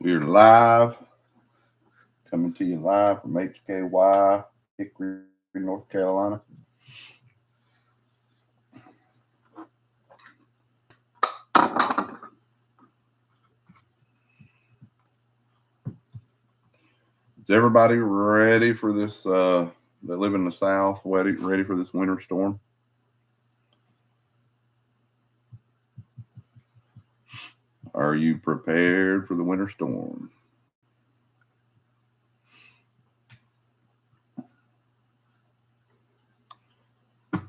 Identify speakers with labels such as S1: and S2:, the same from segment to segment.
S1: We're live, coming to you live from HKY, Hickory, North Carolina. Is everybody ready for this? They live in the South, ready for this winter storm? Are you prepared for the winter storm? Can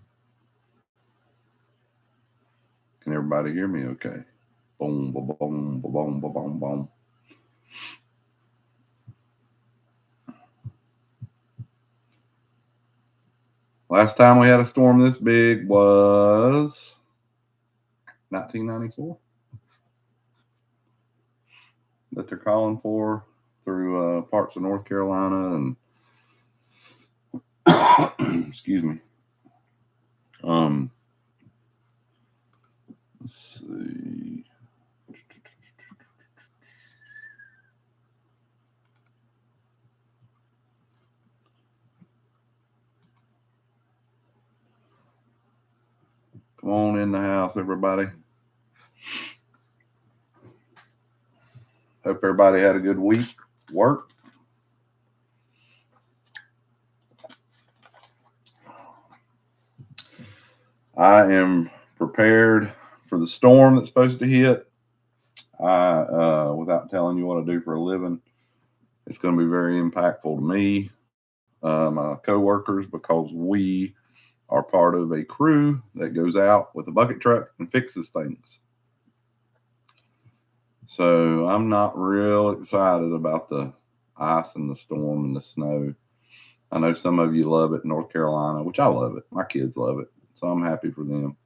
S1: everybody hear me okay? Boom, boom, boom, boom, boom, boom, boom. Last time we had a storm this big was 1994. That they're calling for through parts of North Carolina and excuse me. Let's see. Come on in the house, everybody. Hope everybody had a good week. Work. I am prepared for the storm that's supposed to hit. Without telling you what I do for a living, it's going to be very impactful to me, my coworkers, because we are part of a crew that goes out with a bucket truck and fixes things. So I'm not real excited about the ice and the storm and the snow. I know some of you love it in North Carolina, which I love it. My kids love it, so I'm happy for them.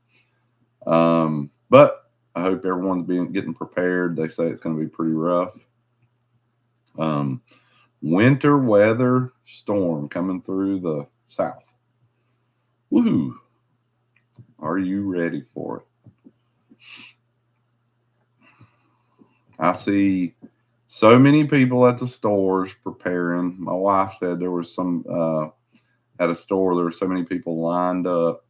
S1: But I hope everyone's getting prepared. They say it's going to be pretty rough. Winter weather storm coming through the South. Woohoo! Are you ready for it? I see so many people at the stores preparing. My wife said there was at a store, there were so many people lined up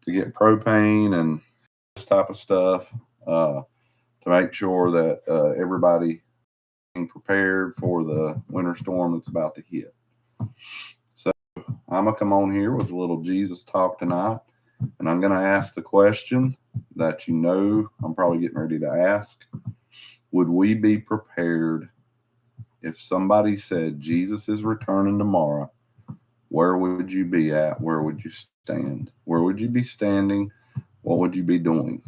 S1: to get propane and this type of stuff to make sure that everybody is prepared for the winter storm that's about to hit. So I'm going to come on here with a little Jesus talk tonight, and I'm going to ask the question that I'm probably getting ready to ask. Would we be prepared if somebody said Jesus is returning tomorrow? Where would you be at? Where would you stand? Where would you be standing? What would you be doing?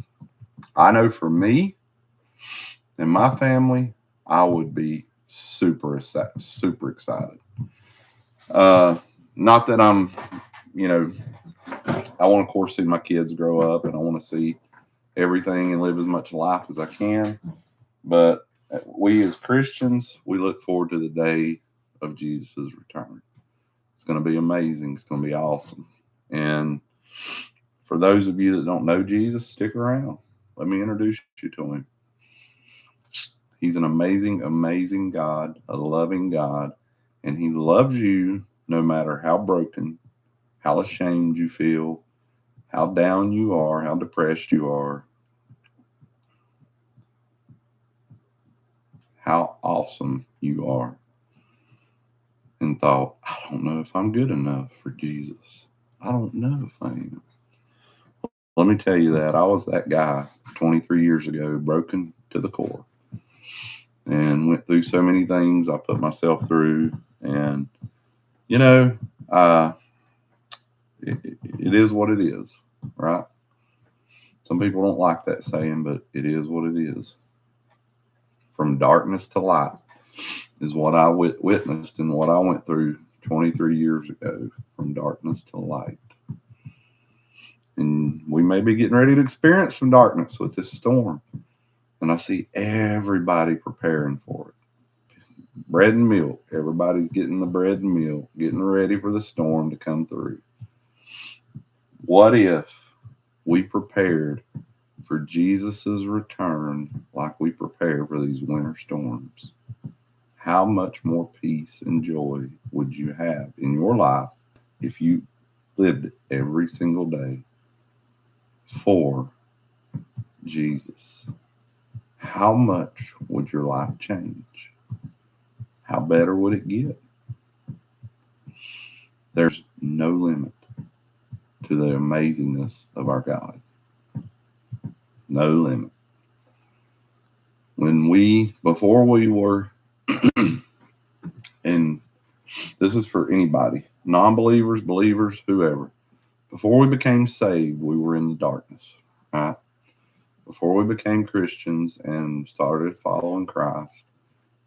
S1: I know for me and my family, I would be super excited. Not that I'm, I want to, of course, see my kids grow up, and I want to see everything and live as much life as I can. But we as Christians, we look forward to the day of Jesus' return. It's going to be amazing. It's going to be awesome. And for those of you that don't know Jesus, stick around. Let me introduce you to him. He's an amazing, amazing God, a loving God, and he loves you no matter how broken, how ashamed you feel, how down you are, how depressed you are, how awesome you are, and thought, I don't know if I'm good enough for Jesus. I don't know if I am. Let me tell you that I was that guy 23 years ago, broken to the core, and went through so many things I put myself through. And, it is what it is, right? Some people don't like that saying, but it is what it is. From darkness to light is what I witnessed and what I went through 23 years ago, from darkness to light. And we may be getting ready to experience some darkness with this storm. And I see everybody preparing for it. Bread and milk. Everybody's getting the bread and milk, getting ready for the storm to come through. What if we prepared for Jesus' return like we prepare for these winter storms? how much more peace and joy would you have in your life if you lived it every single day for Jesus? How much would your life change? How better would it get? There's no limit to the amazingness of our God. No limit. Before we were, and this is for anybody, non-believers, believers, whoever, before we became saved, we were in the darkness, right? Before we became Christians and started following Christ,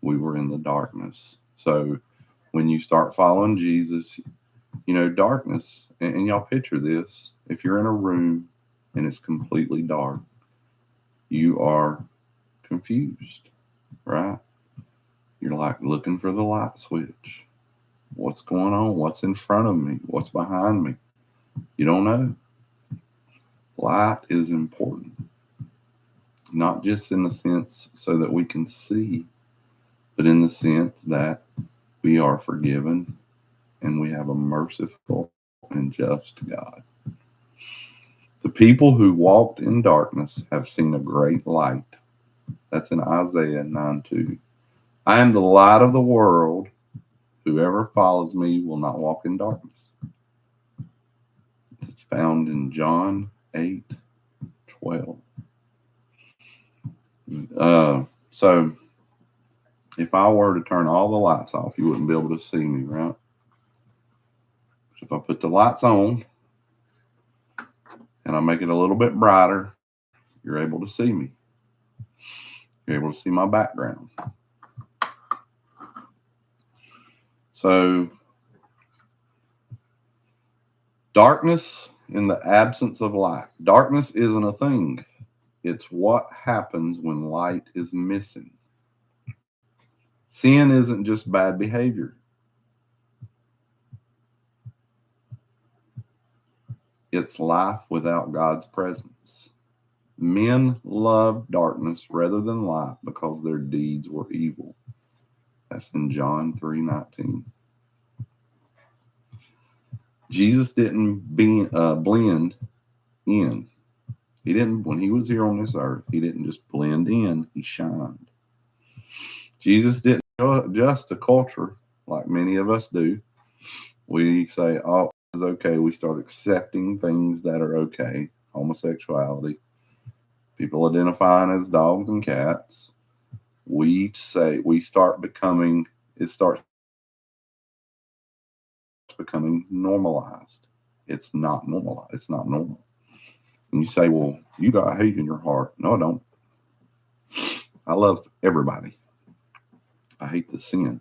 S1: we were in the darkness. So when you start following Jesus, darkness, and y'all picture this, if you're in a room and it's completely dark, you are confused, right? You're like looking for the light switch. What's going on? What's in front of me? What's behind me? You don't know. Light is important, not just in the sense so that we can see, but in the sense that we are forgiven and we have a merciful and just God. The people who walked in darkness have seen a great light. That's in Isaiah 9:2. I am the light of the world. Whoever follows me will not walk in darkness. It's found in John 8:12. So if I were to turn all the lights off, you wouldn't be able to see me, right? If I put the lights on and I make it a little bit brighter, you're able to see me. You're able to see my background. So, darkness in the absence of light. Darkness isn't a thing. It's what happens when light is missing. Sin isn't just bad behavior. It's life without God's presence. Men loved darkness rather than light because their deeds were evil. That's in John 3:19. Jesus didn't blend in. He didn't, when he was here on this earth, he didn't just blend in, he shined. Jesus didn't adjust to culture like many of us do. We say, oh, it's okay. We start accepting things that are okay. Homosexuality, people identifying as dogs and cats. It starts becoming normalized. It's not normal. It's not normal. And you say, well, you got hate in your heart. No, I don't. I love everybody. I hate the sin.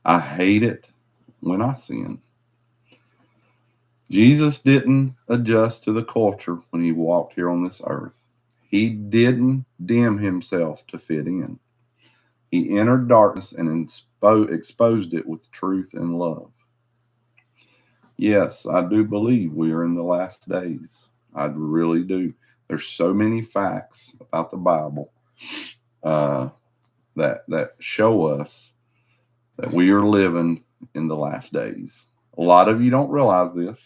S1: I hate it when I sin. Jesus didn't adjust to the culture when he walked here on this earth. He didn't dim himself to fit in. He entered darkness and exposed it with truth and love. Yes, I do believe we are in the last days. I really do. There's so many facts about the Bible that show us that we are living in the last days. A lot of you don't realize this.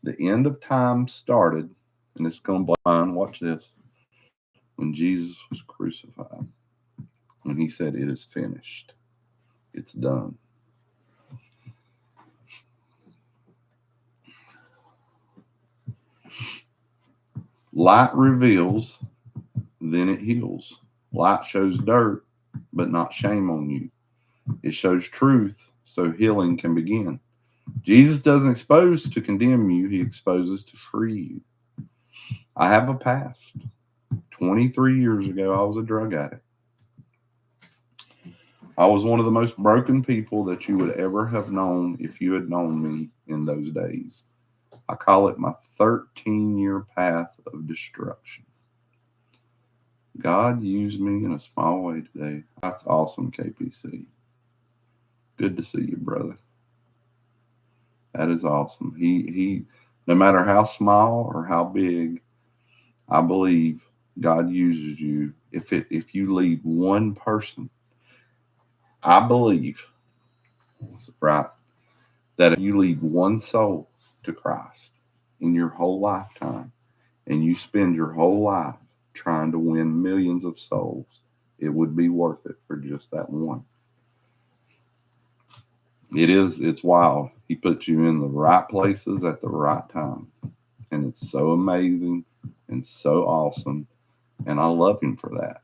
S1: The end of time started, and it's going to blind. Watch this. When Jesus was crucified, when he said, "It is finished," it's done. Light reveals, then it heals. Light shows dirt, but not shame on you. It shows truth, so healing can begin. Jesus doesn't expose to condemn you, he exposes to free you. I have a past. 23 years ago, I was a drug addict. I was one of the most broken people that you would ever have known if you had known me in those days. I call it my 13-year path of destruction. God used me in a small way today. That's awesome, KPC. Good to see you, brother. That is awesome. He no matter how small or how big, I believe God uses you. If you lead one person I believe, right, that if you lead one soul to Christ in your whole lifetime and you spend your whole life trying to win millions of souls, it would be worth it for just that one. It's wild. He puts you in the right places at the right time. And it's so amazing and so awesome. And I love him for that.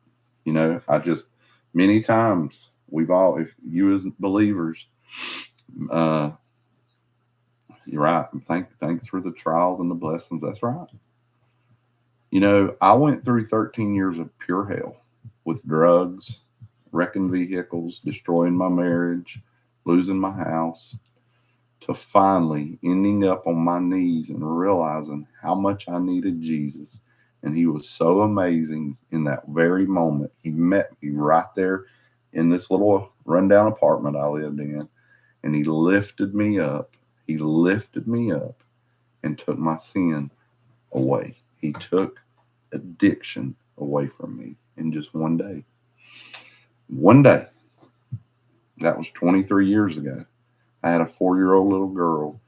S1: Many times if you as believers, uh, you're right. Thanks for the trials and the blessings. That's right. I went through 13 years of pure hell with drugs, wrecking vehicles, destroying my marriage, losing my house, to finally ending up on my knees and realizing how much I needed Jesus. And he was so amazing in that very moment. He met me right there in this little rundown apartment I lived in, and he lifted me up. He lifted me up and took my sin away. He took addiction away from me in just one day. One day. That was 23 years ago. I had a 4-year-old little girl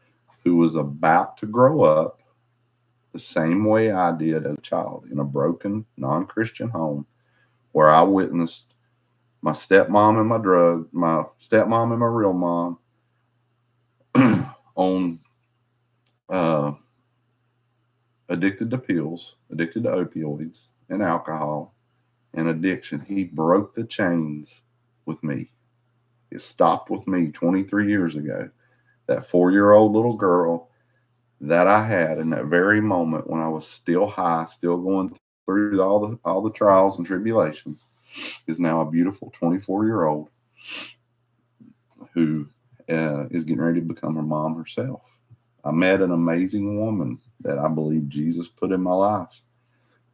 S1: who was about to grow up the same way I did as a child, in a broken, non-Christian home, where I witnessed my stepmom and my stepmom and my real mom on addicted to pills, addicted to opioids and alcohol and addiction. He broke the chains with me. It stopped with me 23 years ago. That 4-year-old little girl that I had in that very moment when I was still high, still going through all the trials and tribulations, is now a beautiful 24-year-old who is getting ready to become her mom herself. I met an amazing woman that I believe Jesus put in my life.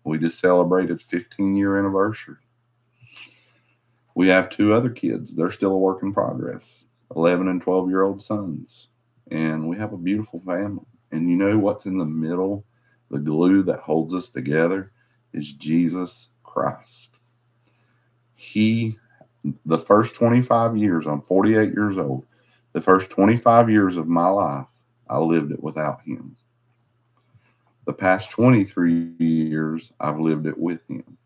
S1: We just celebrated 15-year anniversary. We have 2 other kids. They're still a work in progress, 11 and 12-year-old sons. And we have a beautiful family. And you know what's in the middle? The glue that holds us together is Jesus Christ. The first 25 years, I'm 48 years old, the first 25 years of my life, I lived it without him. The past 23 years, I've lived it with him.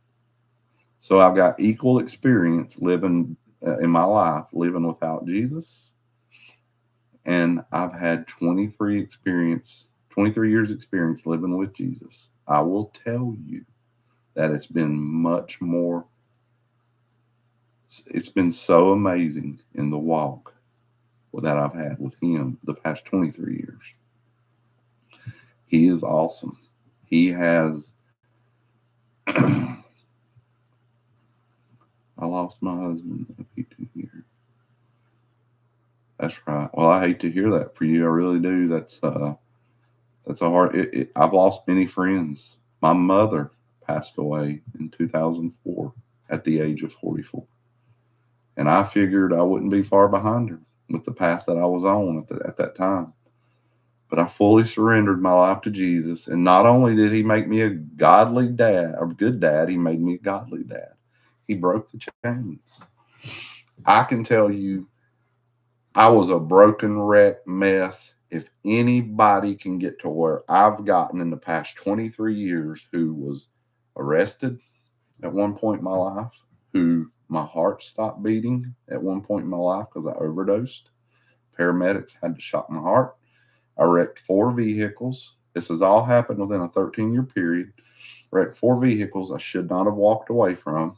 S1: So I've got equal experience living in my life, living without Jesus. And I've had 23 years experience living with Jesus. I will tell you that it's been much more. It's been so amazing in the walk that I've had with him the past 23 years. He is awesome. He has. I lost my husband. I hate to hear. That's right. Well, I hate to hear that for you. I really do. That's a hard. I've lost many friends. My mother passed away in 2004 at the age of 44, and I figured I wouldn't be far behind her with the path that I was on at that time. But I fully surrendered my life to Jesus, and not only did he make me a godly dad, a good dad, he made me a godly dad. He broke the chains. I can tell you, I was a broken wreck mess. If anybody can get to where I've gotten in the past 23 years, who was arrested at one point in my life, who my heart stopped beating at one point in my life because I overdosed. Paramedics had to shock my heart. I wrecked 4 vehicles. This has all happened within a 13-year period. Wrecked 4 vehicles I should not have walked away from.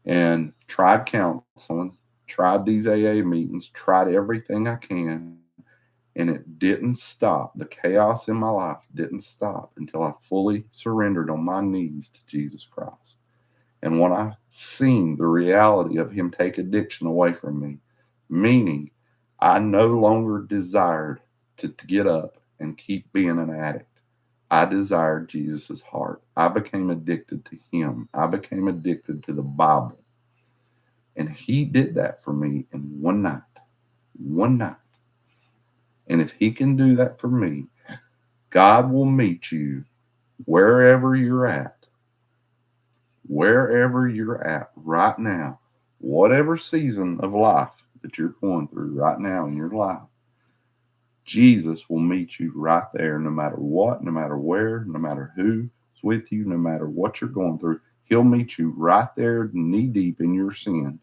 S1: And tried counseling, tried these AA meetings, tried everything I can. And it didn't stop. The chaos in my life didn't stop until I fully surrendered on my knees to Jesus Christ. And when I seen the reality of him take addiction away from me, meaning I no longer desired to get up and keep being an addict. I desired Jesus' heart. I became addicted to him. I became addicted to the Bible. And he did that for me in one night. One night. And if he can do that for me, God will meet you wherever you're at. Wherever you're at right now, whatever season of life that you're going through right now in your life, Jesus will meet you right there, no matter what, no matter where, no matter who's with you, no matter what you're going through. He'll meet you right there, knee deep in your sin,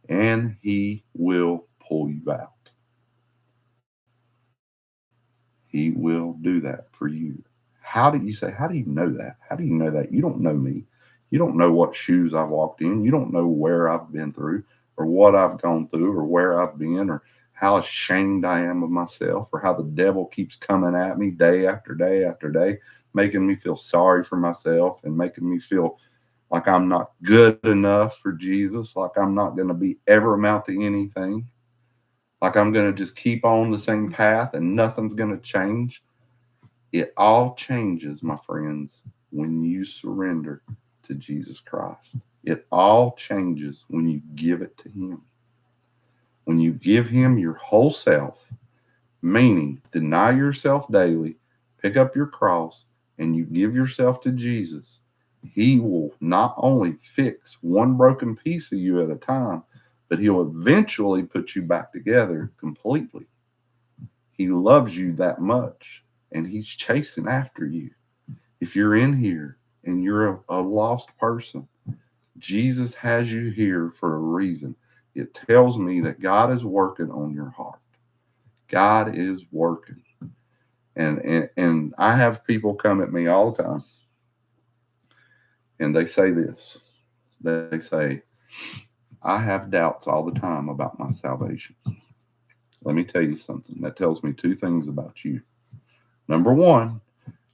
S1: and he will pull you out. He will do that for you. How do you say, how do you know that? How do you know that? You don't know me. You don't know what shoes I've walked in. You don't know where I've been through or what I've gone through or where I've been or how ashamed I am of myself or how the devil keeps coming at me day after day after day, making me feel sorry for myself and making me feel like I'm not good enough for Jesus, like I'm not going to be ever amount to anything, like I'm going to just keep on the same path and nothing's going to change. It all changes, my friends, when you surrender to Jesus Christ. It all changes when you give it to him. When you give him your whole self, meaning deny yourself daily, pick up your cross, and you give yourself to Jesus, he will not only fix one broken piece of you at a time, but he'll eventually put you back together completely. He loves you that much, and he's chasing after you. If you're in here and you're a lost person, Jesus has you here for a reason. It tells me that God is working on your heart. God is working. And I have people come at me all the time, and they say this. They say, I have doubts all the time about my salvation. Let me tell you something. That tells me two things about you. Number one,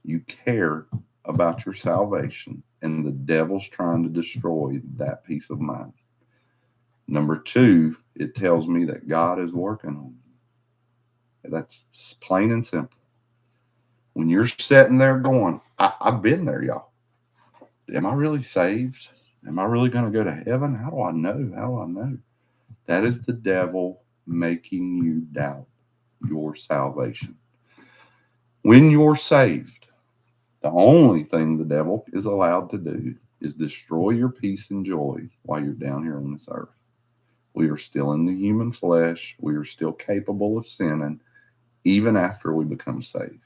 S1: you care about your salvation, and the devil's trying to destroy that peace of mind. Number two, it tells me that God is working on you. That's plain and simple. When you're sitting there going, I've been there, y'all. Am I really saved? Am I really going to go to heaven? How do I know? How do I know? That is the devil making you doubt your salvation. When you're saved, the only thing the devil is allowed to do is destroy your peace and joy while you're down here on this earth. We are still in the human flesh. We are still capable of sinning even after we become saved.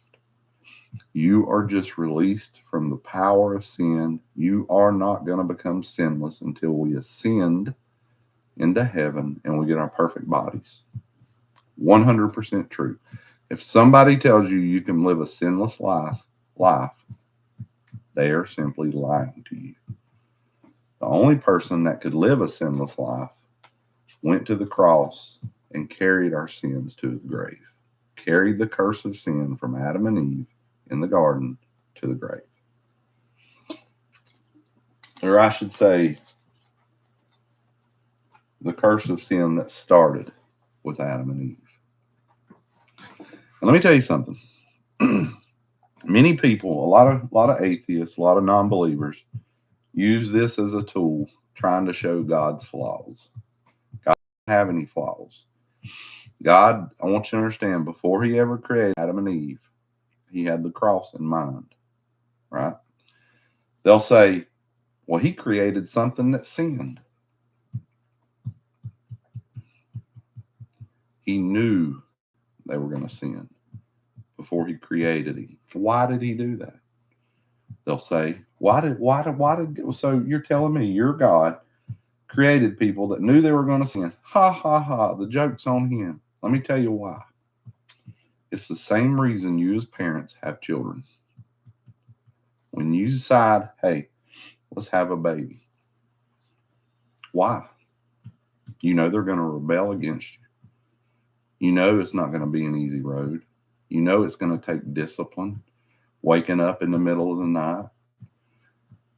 S1: You are just released from the power of sin. You are not going to become sinless until we ascend into heaven and we get our perfect bodies. 100% true. If somebody tells you you can live a sinless life, they are simply lying to you. The only person that could live a sinless life went to the cross and carried our sins to the grave, carried the curse of sin from Adam and Eve in the garden to the grave. Or I should say, the curse of sin that started with Adam and Eve. And let me tell you something. Many people, a lot of atheists, a lot of non-believers use this as a tool trying to show God's flaws. God doesn't have any flaws. God, I want you to understand, before he ever created Adam and Eve, he had the cross in mind, right? They'll say, well, he created something that sinned. He knew they were going to sin before he created him. Why did he do that? They'll say, why did, so you're telling me your God created people that knew they were going to sin. Ha, ha, ha. The joke's on him. Let me tell you why. It's the same reason you as parents have children. When you decide, hey, let's have a baby. Why? You know they're going to rebel against you. You know it's not going to be an easy road. You know it's going to take discipline. Waking up in the middle of the night,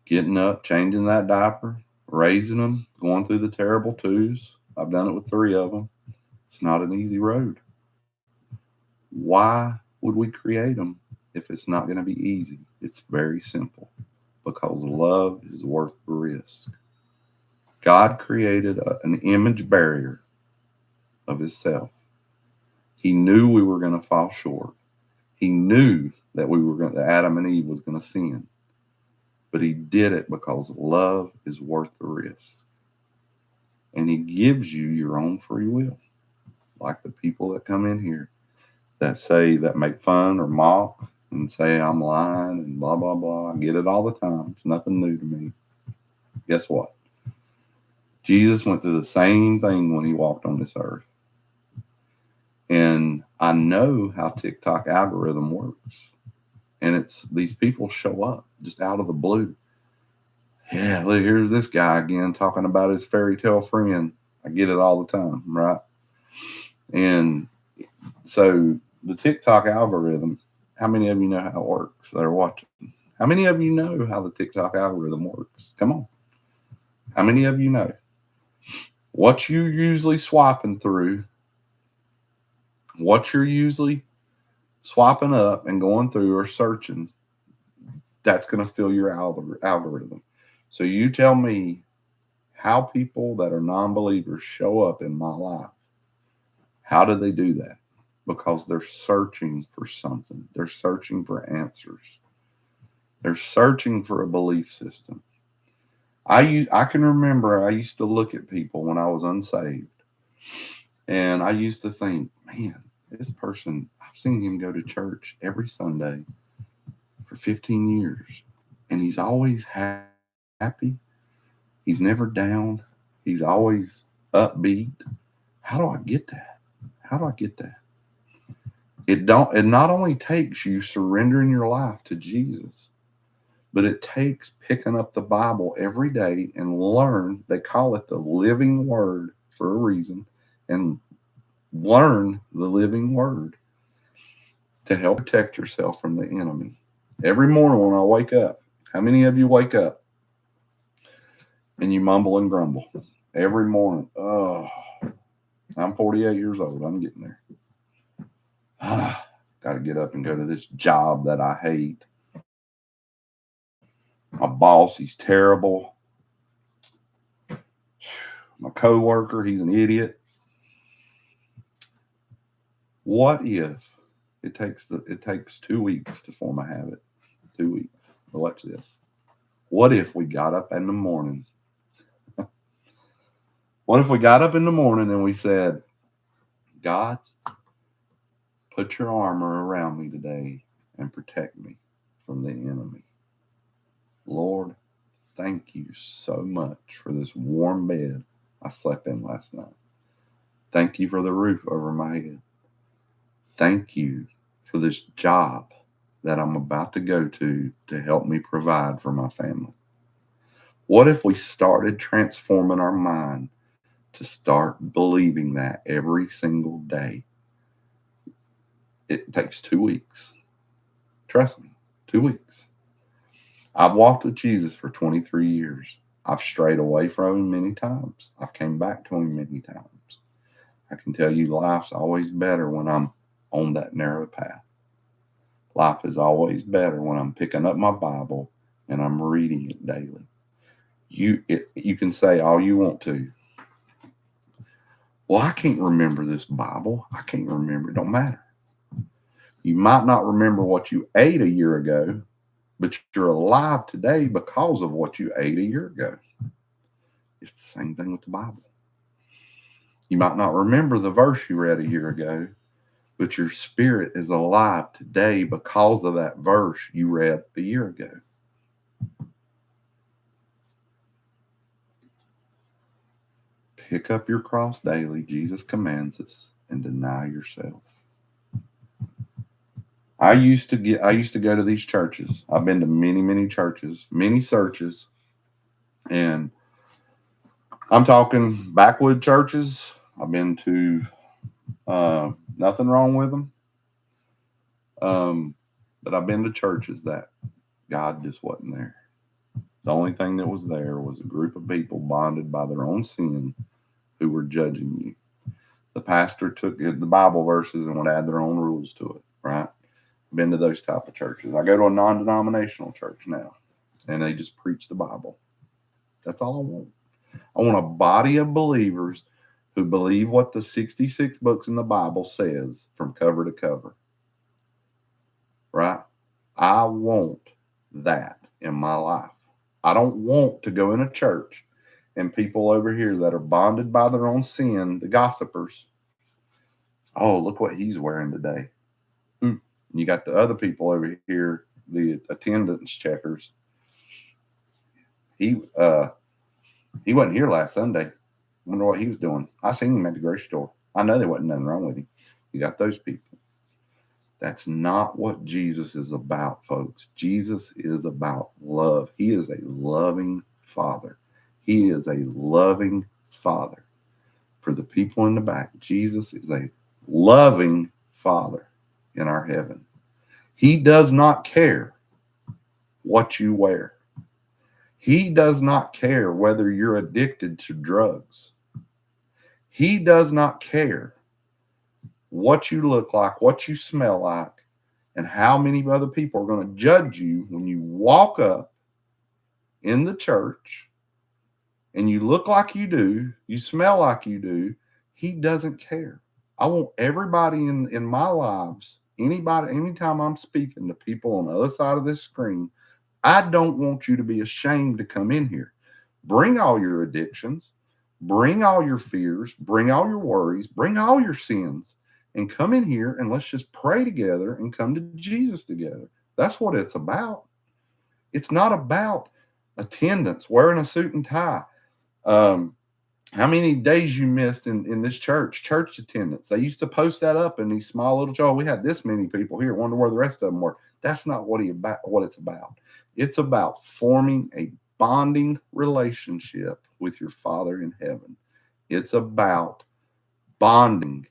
S1: getting up, changing that diaper, raising them, going through the terrible twos. I've done it with 3 of them. It's not an easy road. Why would we create them if it's not going to be easy? It's very simple. Because love is worth the risk. God created an image barrier of himself. He knew we were going to fall short. He knew that that Adam and Eve was going to sin. But he did it because love is worth the risk. And he gives you your own free will. Like the people that come in here that make fun or mock and say I'm lying and blah, blah, blah. I get it all the time. It's nothing new to me. Guess what? Jesus went through the same thing when he walked on this earth. And I know how TikTok algorithm works. And it's these people show up just out of the blue. Yeah, look, here's this guy again talking about his fairy tale friend. I get it all the time, right? And so the TikTok algorithm, how many of you know how it works that are watching? How many of you know how the TikTok algorithm works? Come on. How many of you know? What you're usually swiping through, what you're usually swiping up and going through or searching, that's going to fill your algorithm. So you tell me how people that are non-believers show up in my life. How do they do that? Because they're searching for something. They're searching for answers. They're searching for a belief system. I can remember I used to look at people when I was unsaved, and I used to think, man, this person, I've seen him go to church every Sunday for 15 years, and he's always happy. He's never down. He's always upbeat. How do I get that? How do I get that? It not only takes you surrendering your life to Jesus, but it takes picking up the Bible every day and learn. They call it the living word for a reason, and learn the living word to help protect yourself from the enemy. Every morning when I wake up, how many of you wake up and you mumble and grumble? Every morning. Oh, I'm 48 years old. I'm getting there. Got to get up and go to this job that I hate. My boss, he's terrible. My coworker, he's an idiot. What if it takes 2 weeks to form a habit? 2 weeks. Watch this. What if we got up in the morning? What if we got up in the morning and we said, God, put your armor around me today and protect me from the enemy. Lord, thank you so much for this warm bed I slept in last night. Thank you for the roof over my head. Thank you for this job that I'm about to go to help me provide for my family. What if we started transforming our mind to start believing that every single day? It takes 2 weeks. Trust me, 2 weeks. I've walked with Jesus for 23 years. I've strayed away from him many times. I've came back to him many times. I can tell you life's always better when I'm on that narrow path. Life is always better when I'm picking up my Bible and I'm reading it daily. You can say all you want to. Well, I can't remember this Bible. I can't remember. It don't matter. You might not remember what you ate a year ago, but you're alive today because of what you ate a year ago. It's the same thing with the Bible. You might not remember the verse you read a year ago, but your spirit is alive today because of that verse you read a year ago. Pick up your cross daily, Jesus commands us, and deny yourself. I used to go to these churches. I've been to many churches, many searches, and I'm talking backwood churches. I've been to nothing wrong with them. But I've been to churches that God just wasn't there. The only thing that was there was a group of people bonded by their own sin who were judging you. The pastor took the Bible verses and would add their own rules to it, right? I've been to those type of churches. I go to a non-denominational church now, and they just preach the Bible. That's all I want. I want a body of believers who believe what the 66 books in the Bible says from cover to cover. Right? I want that in my life. I don't want to go in a church and people over here that are bonded by their own sin, the gossipers. Oh, look what he's wearing today. And you got the other people over here, the attendance checkers. He wasn't here last Sunday. Wonder what he was doing. I seen him at the grocery store. I know there wasn't nothing wrong with him. You got those people. That's not what Jesus is about, folks. Jesus is about love. He is a loving Father. He is a loving Father. For the people in the back, Jesus is a loving Father in our heaven. He does not care what you wear. He does not care whether you're addicted to drugs. He does not care what you look like, what you smell like, and how many other people are going to judge you when you walk up in the church and you look like you do, you smell like you do. He doesn't care. I want everybody in my lives, anytime I'm speaking to people on the other side of this screen, I don't want you to be ashamed to come in here. Bring all your addictions, bring all your fears, bring all your worries, bring all your sins, and come in here and let's just pray together and come to Jesus together. That's what it's about. It's not about attendance, wearing a suit and tie. How many days you missed in this church attendance. They used to post that up in these small little jars. We had this many people here. Wonder where the rest of them were. That's not what it's about. It's about forming a bonding relationship with your Father in heaven. It's about bonding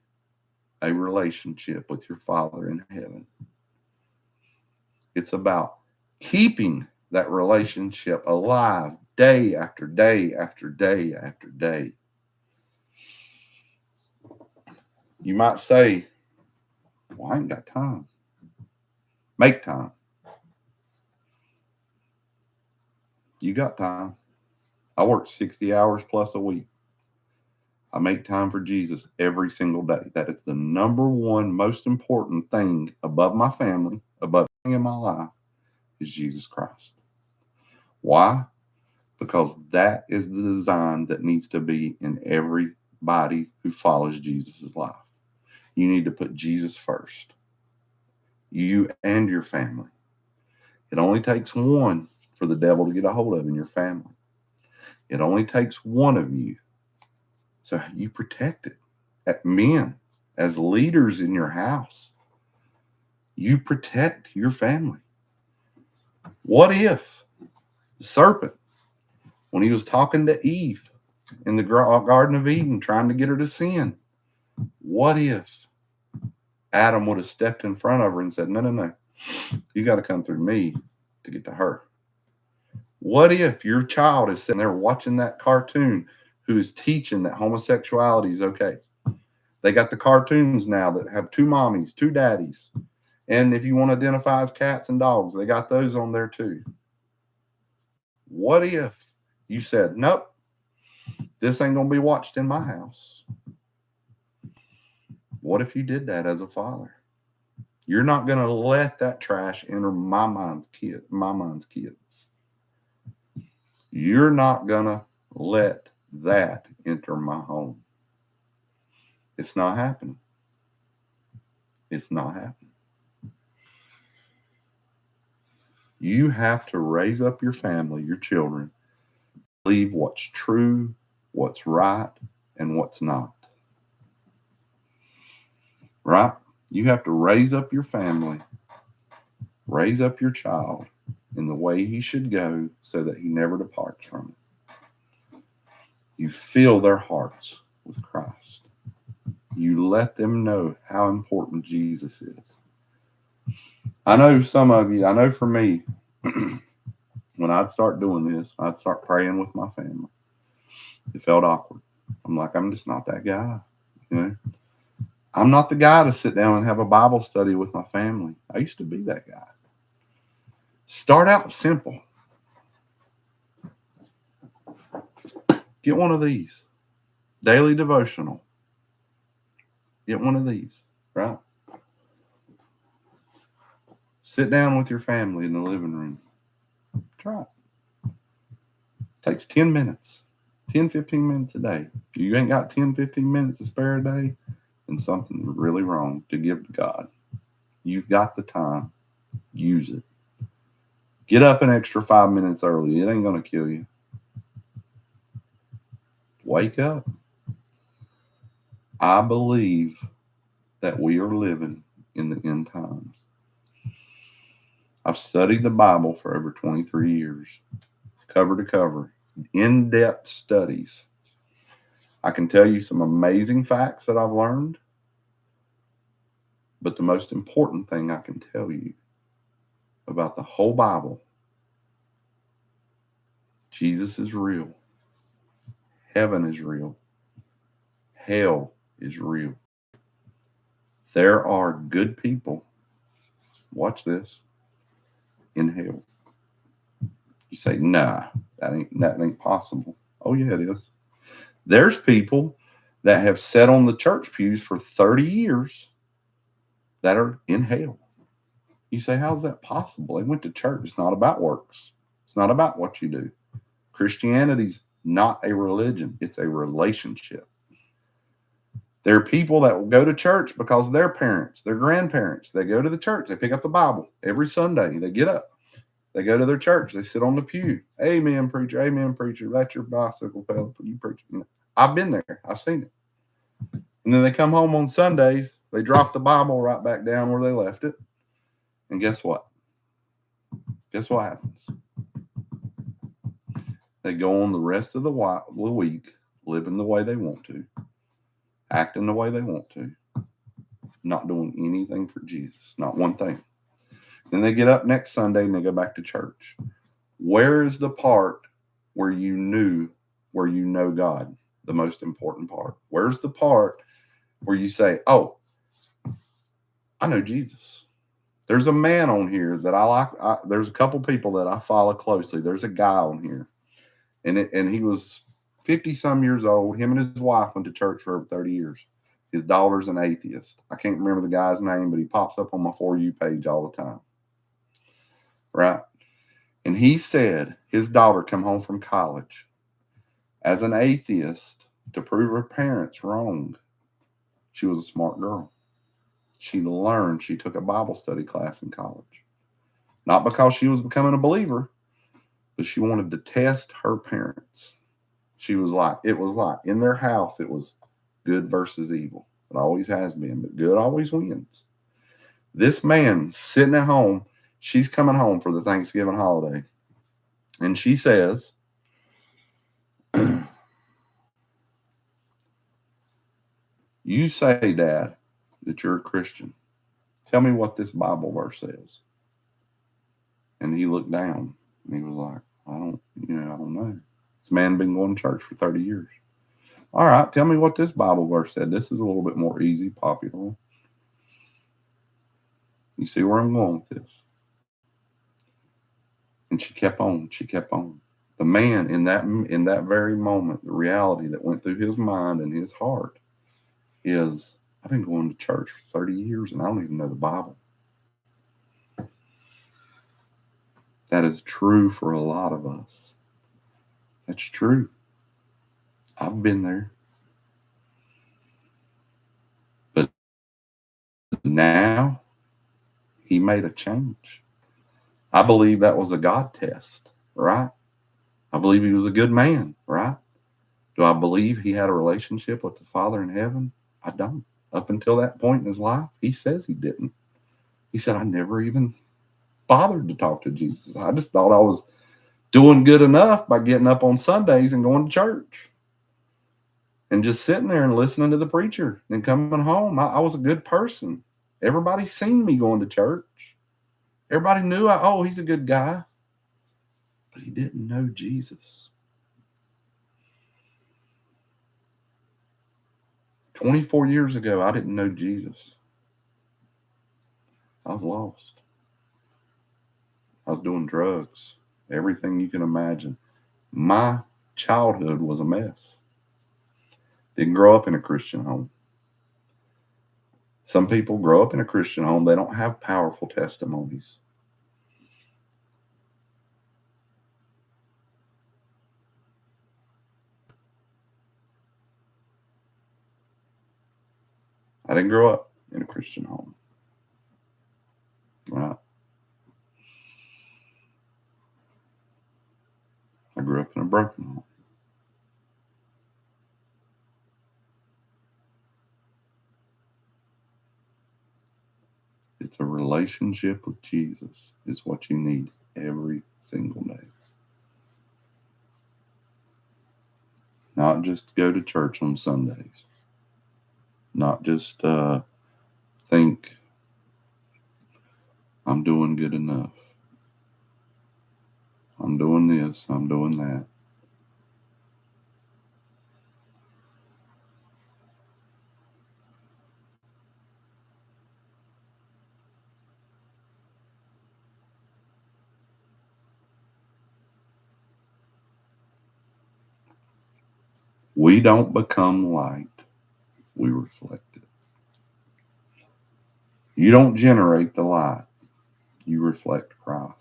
S1: a relationship with your Father in heaven. It's about keeping that relationship alive day after day after day after day. You might say, well, I ain't got time. Make time. You got time. I work 60 hours plus a week. I make time for Jesus every single day. That is the number one most important thing above my family, above everything in my life, is Jesus Christ. Why? Because that is the design that needs to be in everybody who follows Jesus' life. You need to put Jesus first. You and your family. It only takes one for the devil to get a hold of in your family. It only takes one of you. So you protect it. Men, as leaders in your house, you protect your family. What if the serpent, when he was talking to Eve in the Garden of Eden, trying to get her to sin, what if Adam would have stepped in front of her and said, no, you got to come through me to get to her? What if your child is sitting there watching that cartoon who is teaching that homosexuality is okay? They got the cartoons now that have two mommies, two daddies. And if you want to identify as cats and dogs, they got those on there too. What if you said, nope, this ain't going to be watched in my house? What if you did that as a father? You're not going to let that trash enter my mind's kids. You're not going to let that enter my home. It's not happening. It's not happening. You have to raise up your family, your children, believe what's true, what's right, and what's not. Right? You have to raise up your family, raise up your child in the way he should go so that he never departs from it. You fill their hearts with Christ. You let them know how important Jesus is. I know some of you, I know for me, when I'd start doing this, I'd start praying with my family. It felt awkward. I'm like, I'm just not that guy. You know, I'm not the guy to sit down and have a Bible study with my family. I used to be that guy. Start out simple. Get one of these. Daily devotional. Get one of these, right? Sit down with your family in the living room. Try it. Takes 10 minutes. 10, 15 minutes a day. If you ain't got 10, 15 minutes to spare a day, then something's really wrong to give to God. You've got the time. Use it. Get up an extra 5 minutes early. It ain't going to kill you. Wake up. I believe that we are living in the end times. I've studied the Bible for over 23 years, cover to cover, in-depth studies. I can tell you some amazing facts that I've learned, but the most important thing I can tell you about the whole Bible, Jesus is real. Heaven is real. Hell is real. There are good people, watch this, in hell. You say, nah, that ain't possible. Oh yeah, it is. There's people that have sat on the church pews for 30 years that are in hell. You say, how's that possible? They went to church. It's not about works. It's not about what you do. Christianity's not a religion. It's a relationship. There are people that will go to church because their parents, their grandparents, they go to the church. They pick up the Bible every Sunday. They get up. They go to their church. They sit on the pew. Amen, preacher. Amen, preacher. That's your bicycle pedal. You preach. I've been there. I've seen it. And then they come home on Sundays. They drop the Bible right back down where they left it. And guess what? Guess what happens? They go on the rest of the week living the way they want to, acting the way they want to, not doing anything for Jesus, not one thing. Then they get up next Sunday and they go back to church. Where is the part where you know God? The most important part. Where's the part where you say, oh, I know Jesus? There's a man on here that I like. There's a couple people that I follow closely. There's a guy on here. And he was 50-some years old. Him and his wife went to church for over 30 years. His daughter's an atheist. I can't remember the guy's name, but he pops up on my For You page all the time. Right? And he said his daughter come home from college as an atheist to prove her parents wrong. She was a smart girl. She learned. She took a Bible study class in college. Not because she was becoming a believer, but she wanted to test her parents. It was like in their house, it was good versus evil. It always has been, but good always wins. This man sitting at home, she's coming home for the Thanksgiving holiday. And she says, you say, Dad, that you're a Christian. Tell me what this Bible verse says. And he looked down and he was like, I don't know. This man been going to church for 30 years. All right, tell me what this Bible verse said. This is a little bit more easy, popular. You see where I'm going with this? And she kept on. She kept on. The man in that very moment, the reality that went through his mind and his heart is, I've been going to church for 30 years and I don't even know the Bible. That is true for a lot of us. That's true. I've been there. But now he made a change. I believe that was a God test, right? I believe he was a good man, right? Do I believe he had a relationship with the Father in heaven? I don't. Up until that point in his life, he says he didn't. He said, I never even bothered to talk to Jesus. I just thought I was doing good enough by getting up on Sundays and going to church and just sitting there and listening to the preacher and coming home. I was a good person. Everybody seen me going to church. Everybody knew, he's a good guy. But he didn't know Jesus. 24 years ago, I didn't know Jesus. I was lost. I was doing drugs, everything you can imagine. My childhood was a mess. Didn't grow up in a Christian home. Some people grow up in a Christian home. They don't have powerful testimonies. I didn't grow up in a Christian home. Right? I grew up in a broken home. It's a relationship with Jesus is what you need every single day. Not just go to church on Sundays. Not just think I'm doing good enough. I'm doing this, I'm doing that. We don't become light, we reflect it. You don't generate the light, you reflect Christ.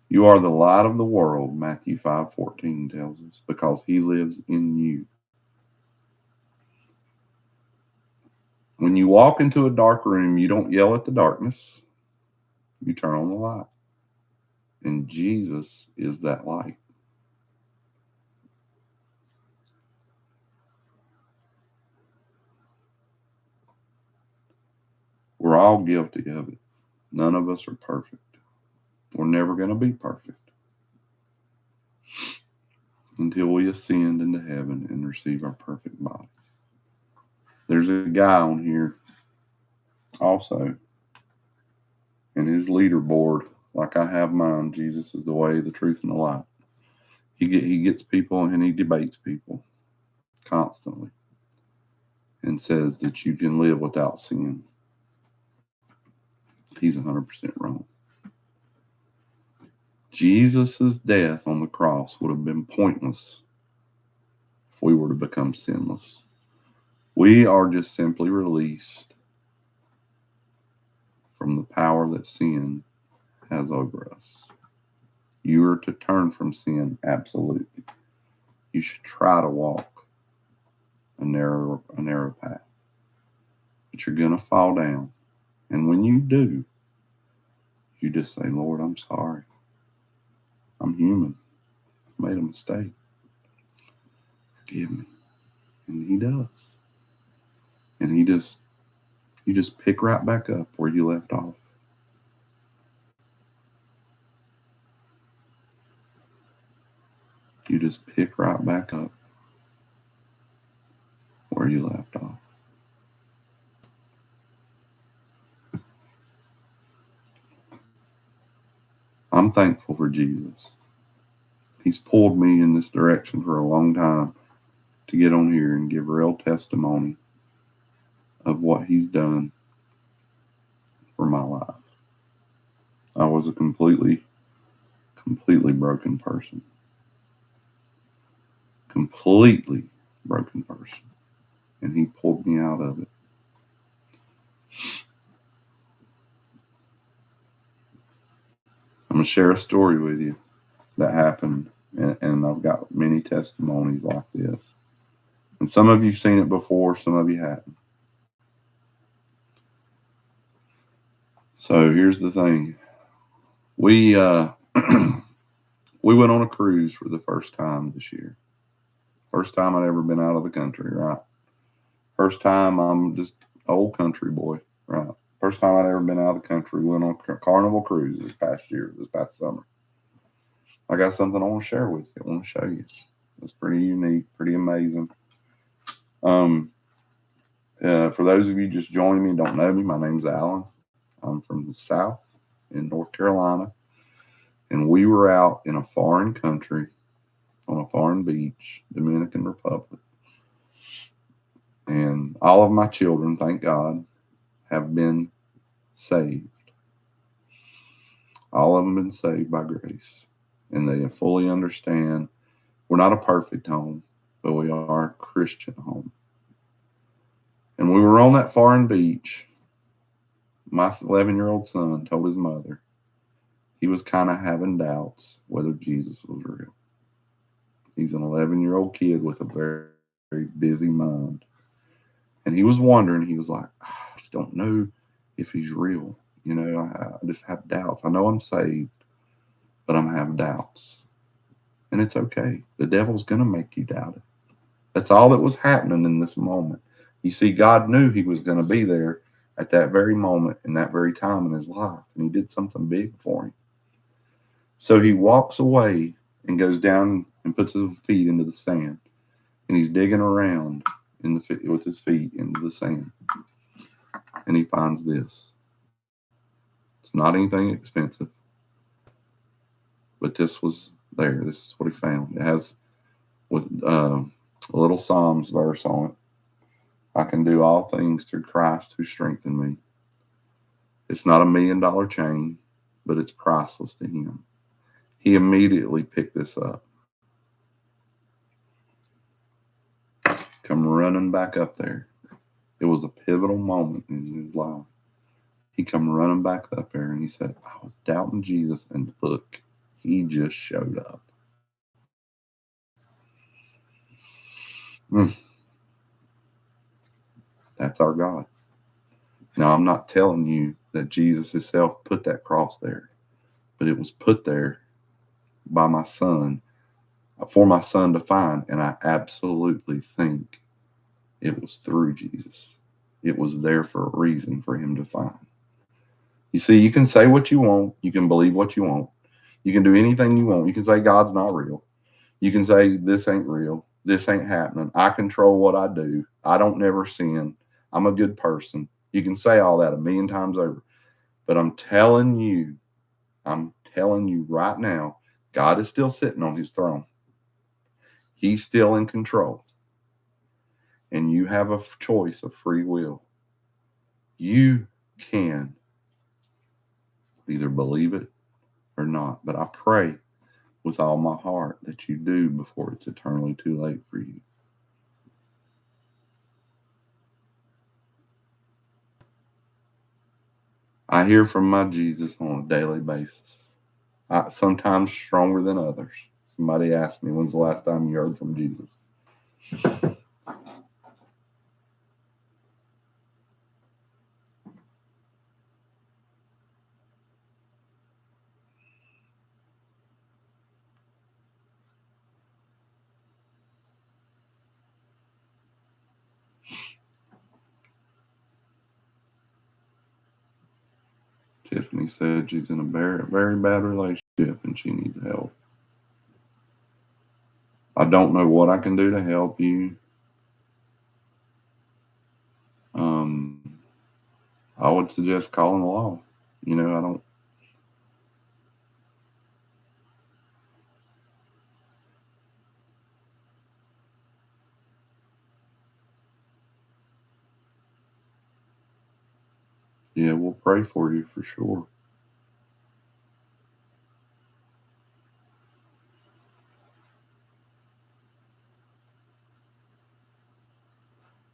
S1: You are the light of the world, Matthew 5:14 tells us, because he lives in you. When you walk into a dark room, you don't yell at the darkness, you turn on the light. And Jesus is that light. We're all guilty of it. None of us are perfect. We're never going to be perfect until we ascend into heaven and receive our perfect body. There's a guy on here also, and his leaderboard, like I have mine, Jesus is the way, the truth, and the light. He gets people and he debates people constantly and says that you can live without sin. He's 100% wrong. Jesus' death on the cross would have been pointless if we were to become sinless. We are just simply released from the power that sin has over us. You are to turn from sin, absolutely. You should try to walk a narrow path. But you're going to fall down. And when you do, you just say, Lord, I'm sorry. I'm human. I made a mistake. Forgive me. And he does. And you just pick right back up where you left off. You just pick right back up where you left off. I'm thankful for Jesus. He's pulled me in this direction for a long time to get on here and give real testimony of what he's done for my life. I was a completely broken person. Completely broken person. And he pulled me out of it. I'm going to share a story with you that happened, and I've got many testimonies like this. And some of you've seen it before, some of you haven't. So here's the thing. We we went on a cruise for the first time this year. First time I'd ever been out of the country, right? First time, I'm just old country boy, right? First time I'd ever been out of the country. We went on a Carnival cruise this past summer. I got something I want to share with you. I want to show you. It's pretty unique, pretty amazing. For those of you just joining me and don't know me, my name's Alan. I'm from the South in North Carolina. And we were out in a foreign country on a foreign beach, Dominican Republic. And all of my children, thank God, have been saved. All of them have been saved by grace. And they fully understand we're not a perfect home, but we are a Christian home. And we were on that foreign beach. My 11-year-old son told his mother he was kind of having doubts whether Jesus was real. He's an 11-year-old kid with a very, very busy mind. And he was wondering, he was like, I just don't know if he's real. I just have doubts. I know I'm saved, but I'm having doubts. And it's okay. The devil's going to make you doubt it. That's all that was happening in this moment. You see, God knew he was going to be there at that very moment, in that very time in his life. And he did something big for him. So he walks away and goes down and puts his feet into the sand. And he's digging around with his feet into the sand. And he finds this. It's not anything expensive, but this was there. This is what he found. It has with a little Psalms verse on it. I can do all things through Christ who strengthened me. It's not $1 million chain, but it's priceless to him. He immediately picked this up. Come running back up there. It was a pivotal moment in his life. He come running back up there and he said, I was doubting Jesus, and look, he just showed up. That's our God. Now, I'm not telling you that Jesus himself put that cross there, but it was put there by my son, for my son to find. And I absolutely think it was through Jesus. It was there for a reason for him to find. You see, you can say what you want. You can believe what you want. You can do anything you want. You can say God's not real. You can say this ain't real. This ain't happening. I control what I do. I don't never sin. I'm a good person. You can say all that 1,000,000 times over. But I'm telling you right now, God is still sitting on his throne. He's still in control. And you have a choice of free will. You can either believe it or not. But I pray with all my heart that you do before it's eternally too late for you. I hear from my Jesus on a daily basis, sometimes stronger than others. Somebody asked me, when's the last time you heard from Jesus? Tiffany said she's in a very, very bad relationship and she needs help. I don't know what I can do to help you. I would suggest calling the law. I don't. Yeah, we'll pray for you for sure.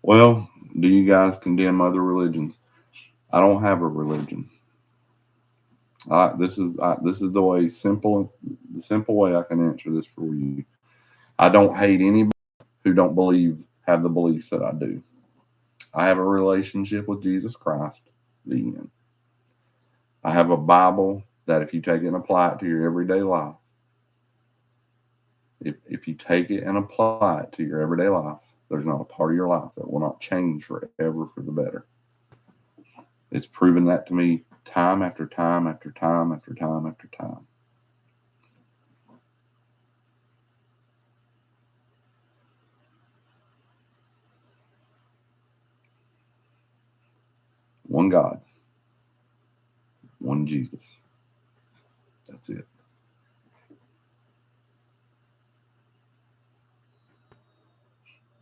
S1: Well, do you guys condemn other religions? I don't have a religion. This is the simple way I can answer this for you. I don't hate anybody who don't have the beliefs that I do. I have a relationship with Jesus Christ. The end. I have a Bible that if you take it and apply it to your everyday life, if you take it and apply it to your everyday life, there's not a part of your life that will not change forever for the better. It's proven that to me time after time after time after time after time. One God, one Jesus. That's it.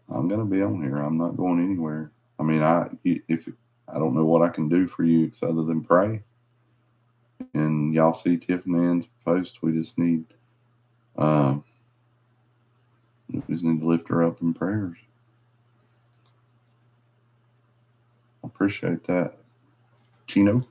S1: I'm going to be on here. I'm not going anywhere. I mean, if I don't know what I can do for you other than pray. And y'all see Tiffany Ann's post. We just need to lift her up in prayers. I appreciate that. Chino.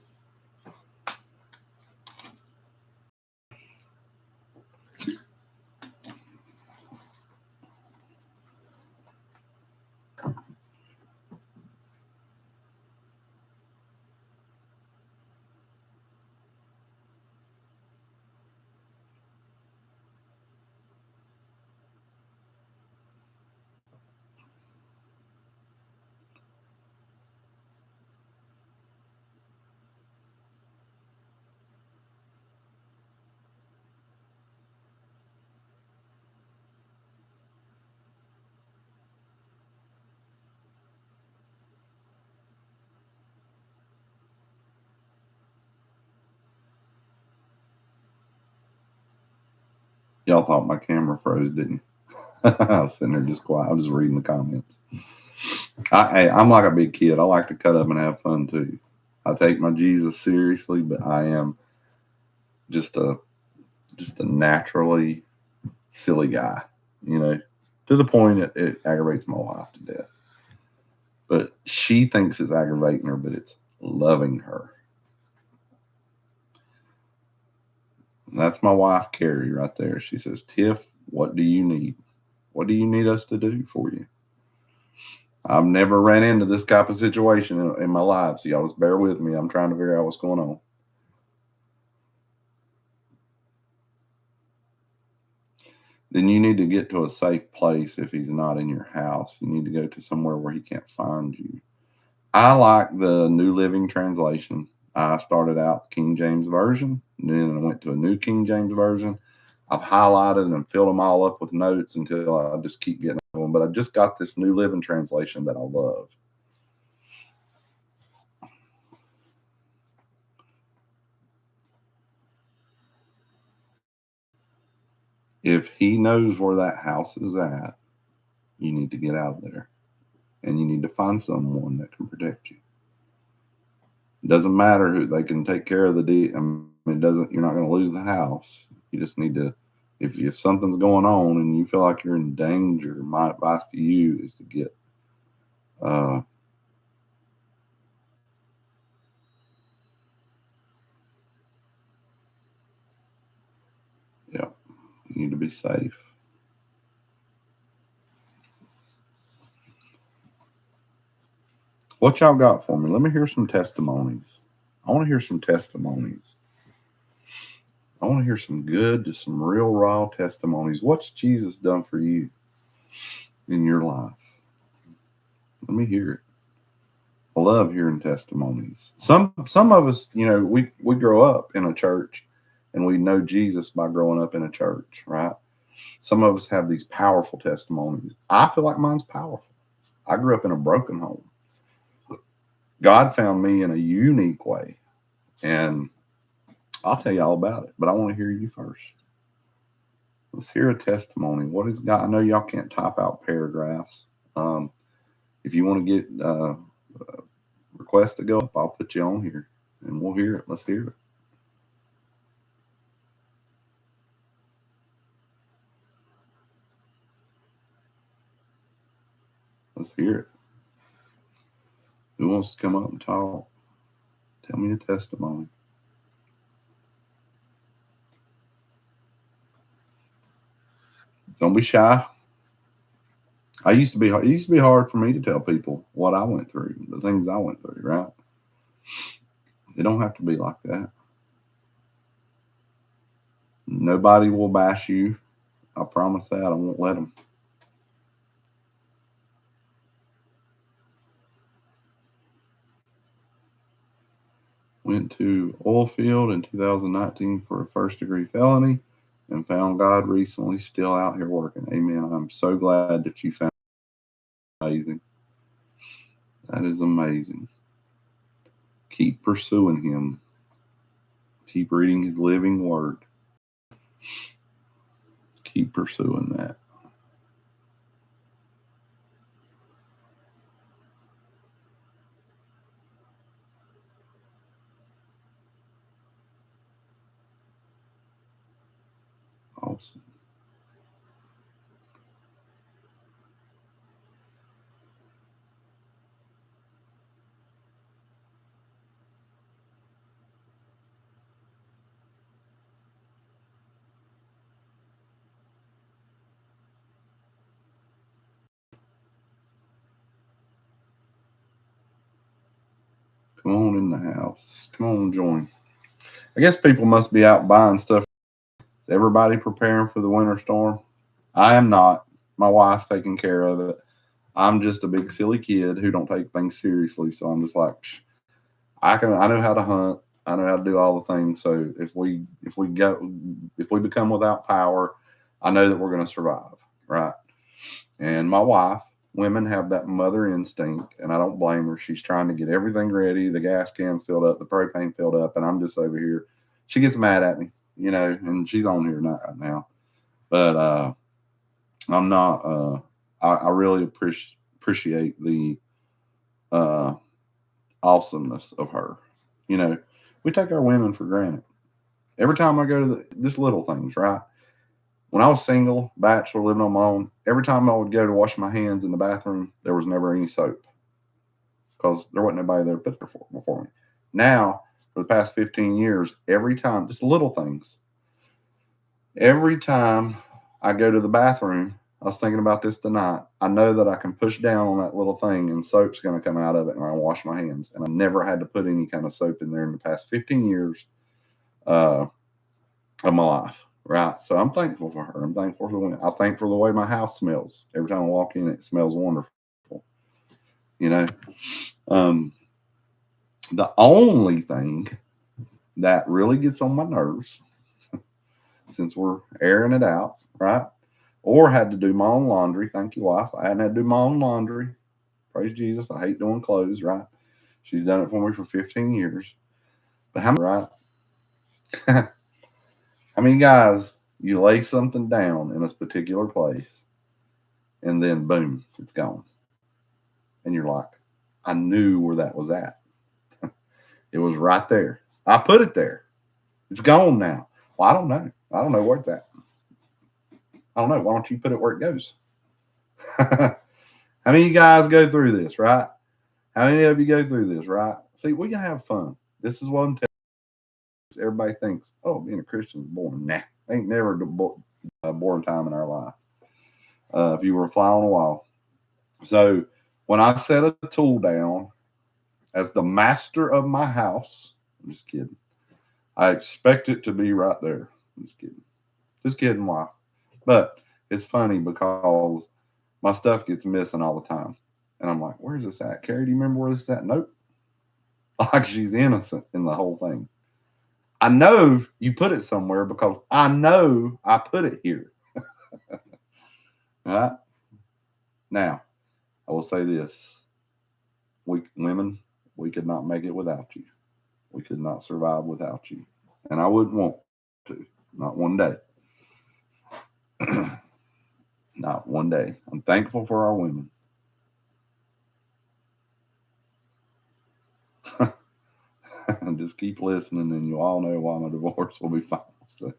S1: Y'all thought my camera froze, didn't you? I was sitting there just quiet. I was just reading the comments. I'm like a big kid. I like to cut up and have fun too. I take my Jesus seriously, but I am just a naturally silly guy, to the point it aggravates my wife to death. But she thinks it's aggravating her, but it's loving her. And that's my wife, Carrie, right there. She says, Tiff, what do you need? What do you need us to do for you? I've never ran into this type of situation in my life, so y'all just bear with me. I'm trying to figure out what's going on. Then you need to get to a safe place if he's not in your house. You need to go to somewhere where he can't find you. I like the New Living Translation. I started out King James Version, and then I went to a New King James Version. I've highlighted and filled them all up with notes until I just keep getting them. But I just got this New Living Translation that I love. If he knows where that house is at, you need to get out of there. And you need to find someone that can protect you. It doesn't matter who, they can take care of the deed. I mean, you're not going to lose the house. You just need to, if something's going on and you feel like you're in danger, my advice to you is to get you need to be safe. What y'all got for me? Let me hear some testimonies. I want to hear some testimonies. I want to hear some some real raw testimonies. What's Jesus done for you in your life? Let me hear it. I love hearing testimonies. Some of us, we grow up in a church and we know Jesus by growing up in a church, right? Some of us have these powerful testimonies. I feel like mine's powerful. I grew up in a broken home. God found me in a unique way. And I'll tell you all about it, but I want to hear you first. Let's hear a testimony. What is God? I know y'all can't type out paragraphs. If you want to get request to go up, I'll put you on here and we'll hear it. Let's hear it. Let's hear it. Who wants to come up and talk? Tell me a testimony. Don't be shy. It used to be hard for me to tell people what I went through, the things I went through, right? It don't have to be like that. Nobody will bash you. I promise that. I won't let them. Went to oil field in 2019 for a first-degree felony and found God recently, still out here working. Amen. I'm so glad that you found amazing. That is amazing. Keep pursuing him. Keep reading his living word. Keep pursuing that. Awesome. Come on in the house. Come on, join. I guess people must be out buying stuff. Is everybody preparing for the winter storm? I am not. My wife's taking care of it. I'm just a big silly kid who don't take things seriously. So I'm just like, I know how to hunt. I know how to do all the things. So if we become without power, I know that we're going to survive, right? And my wife, women have that mother instinct, and I don't blame her. She's trying to get everything ready, the gas cans filled up, the propane filled up, and I'm just over here. She gets mad at me, and she's on here right now. But I'm not. I really appreciate the uh, awesomeness of her. You know, we take our women for granted. Every time I go to this little things, right? When I was single, bachelor, living on my own, every time I would go to wash my hands in the bathroom, there was never any soap because there wasn't anybody there to put there before me. Now, for the past 15 years, every time, just little things, every time I go to the bathroom, I was thinking about this tonight. I know that I can push down on that little thing and soap's going to come out of it and I wash my hands. And I never had to put any kind of soap in there in the past 15 years uh, of my life. Right. So I'm thankful for her. I'm thankful for the wind. I'm thankful for the way my house smells. Every time I walk in, it smells wonderful. You know, um, the only thing that really gets on my nerves, since we're airing it out, right? Or had to do my own laundry. Thank you, wife. I hadn't had to do my own laundry. Praise Jesus. I hate doing clothes, right? She's done it for me for 15 years. But how many, right? How many guys you lay something down in this particular place and then boom, it's gone. And you're like, I knew where that was at. It was right there. I put it there. It's gone now. Well, I don't know. I don't know where it's at. I don't know. Why don't you put it where it goes? How many of you guys go through this, right? How many of you go through this, right? See, we can have fun. This is what I'm telling you. Everybody thinks, oh, being a Christian is boring. Nah, ain't never a boring time in our life. If you were a fly on the wall. So when I set a tool down as the master of my house, I'm just kidding. I expect it to be right there. I'm just kidding. Just kidding, why? But it's funny because my stuff gets missing all the time. And I'm like, where's this at? Carrie, do you remember where this is at? Nope. Like she's innocent in the whole thing. I know you put it somewhere because I know I put it here. All right? Now, I will say this. Women, we could not make it without you. We could not survive without you. And I wouldn't want to. Not one day. Not one day. I'm thankful for our women. Just keep listening and you all know why my divorce will be final. So,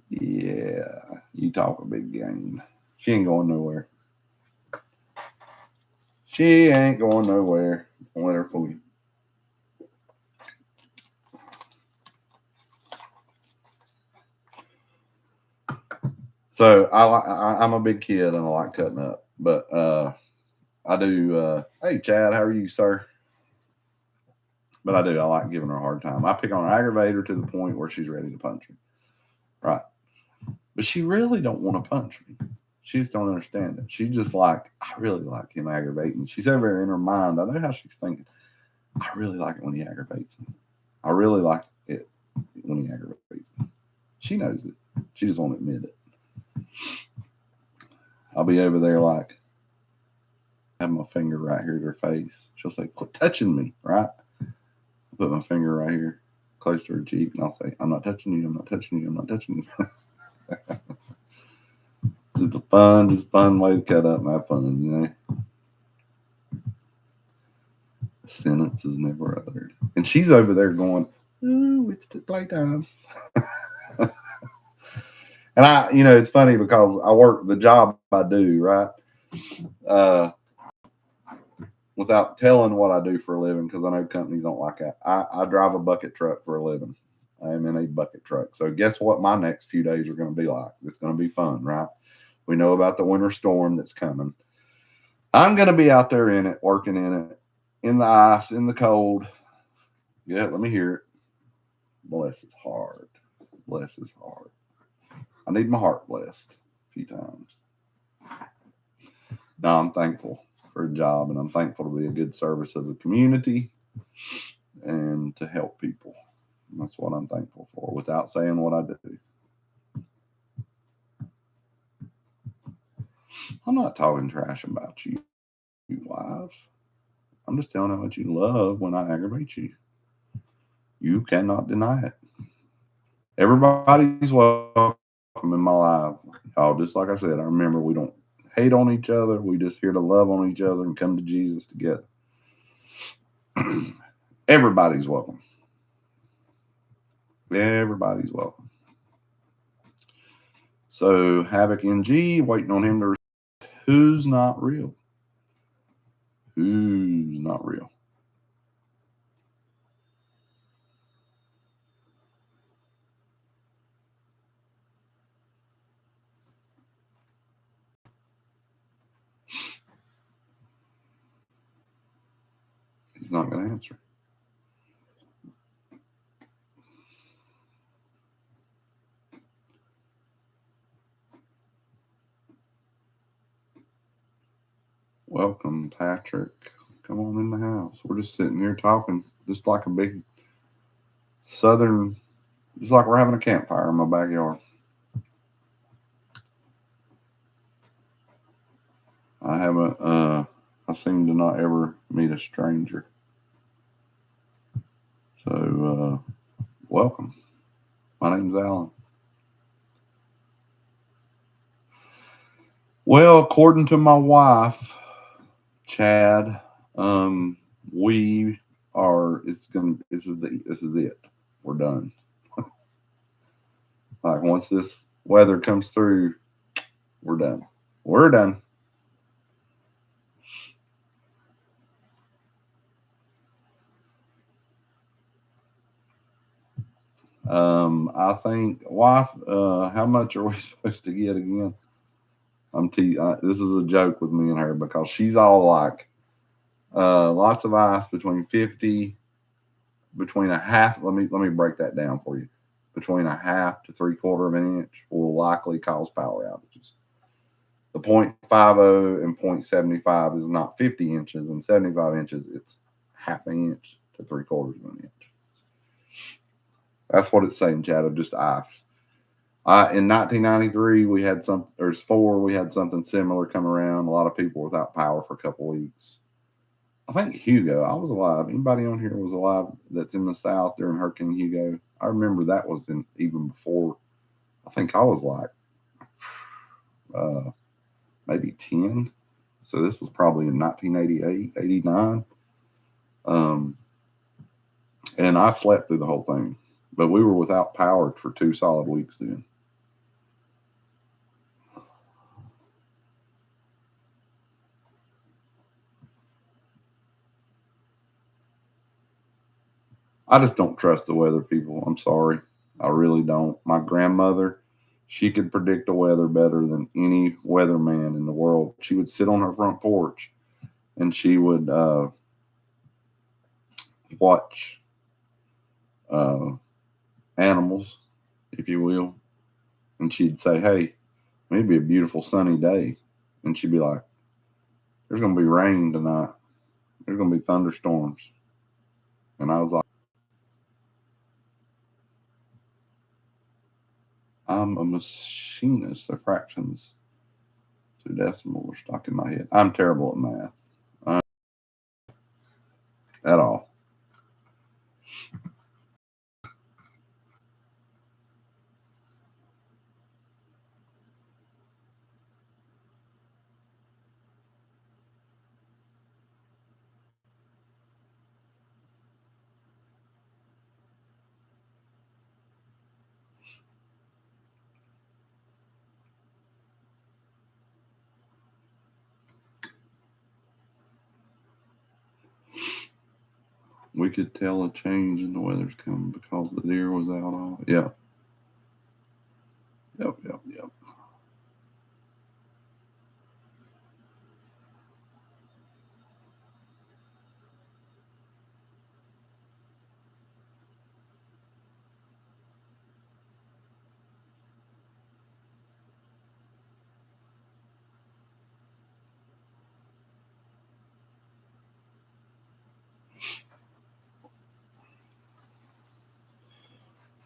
S1: yeah, you talk a big game. She ain't going nowhere. She ain't going nowhere. Don't let her fool you. So I'm a big kid and I like cutting up, but I do. Hey, Chad, how are you, sir? But I do. I like giving her a hard time. I pick on her, aggravate her to the point where she's ready to punch me. Right. But she really don't want to punch me. She just don't understand it. She's just like, I really like him aggravating. She's over in her mind. I know how she's thinking. I really like it when he aggravates me. I really like it when he aggravates me. She knows it. She just won't admit it. I'll be over there like, have my finger right here at her face. She'll say, quit touching me, right? I'll put my finger right here, close to her cheek, and I'll say, I'm not touching you, I'm not touching you, I'm not touching you. Just a fun way to cut up and have fun, you know. The sentence is never uttered. And she's over there going, ooh, it's the playtime. And it's funny because I work the job I do, right? Without telling what I do for a living, because I know companies don't like that. I drive a bucket truck for a living. I am in a bucket truck. So guess what my next few days are going to be like? It's going to be fun, right? We know about the winter storm that's coming. I'm going to be out there in it, working in it, in the ice, in the cold. Yeah, let me hear it. Bless his heart. Bless his heart. I need my heart blessed a few times. No, I'm thankful for a job, and I'm thankful to be a good service of the community and to help people. And that's what I'm thankful for, without saying what I do. I'm not talking trash about you, wives. I'm just telling how much you love when I aggravate you. You cannot deny it. Everybody's welcome in my life. Y'all, just like I said, I remember we don't hate on each other. We just here to love on each other and come to Jesus together. Everybody's welcome. Everybody's welcome. So Havoc NG, waiting on him to. Who's not real? Who's not real? He's not going to answer. Welcome, Patrick. Come on in the house. We're just sitting here talking, just like a big southern, just like we're having a campfire in my backyard. I haven't, I seem to not ever meet a stranger. So, welcome. My name's Alan. Well, according to my wife, Chad, we are. This is it. We're done. Like once this weather comes through, we're done. We're done. I think, wife, how much are we supposed to get again? This is a joke with me and her because she's all like, lots of ice between 50, between a half. Let me break that down for you. Between a half to 3/4 of an inch will likely cause power outages. The 0.50 and 0.75 is not 50 inches and 75 inches. It's half an inch to 3/4 of an inch. That's what it's saying, Chad, just ice. In 1993, we had we had something similar come around. A lot of people without power for a couple weeks. I think Hugo, I was alive. Anybody on here was alive that's in the South during Hurricane Hugo? I remember that was even before. I think I was like maybe 10. So this was probably in 1988, 89. And I slept through the whole thing. But we were without power for 2 solid weeks then. I just don't trust the weather people. I'm sorry. I really don't. My grandmother, she could predict the weather better than any weatherman in the world. She would sit on her front porch and she would watch animals, if you will. And she'd say, hey, maybe a beautiful sunny day. And she'd be like, there's going to be rain tonight. There's going to be thunderstorms. And I was like, I'm a machinist. The fractions to decimal are stuck in my head. I'm terrible at math. At all. We could tell a change in the weather's coming because the deer was out all. Yeah. Yep.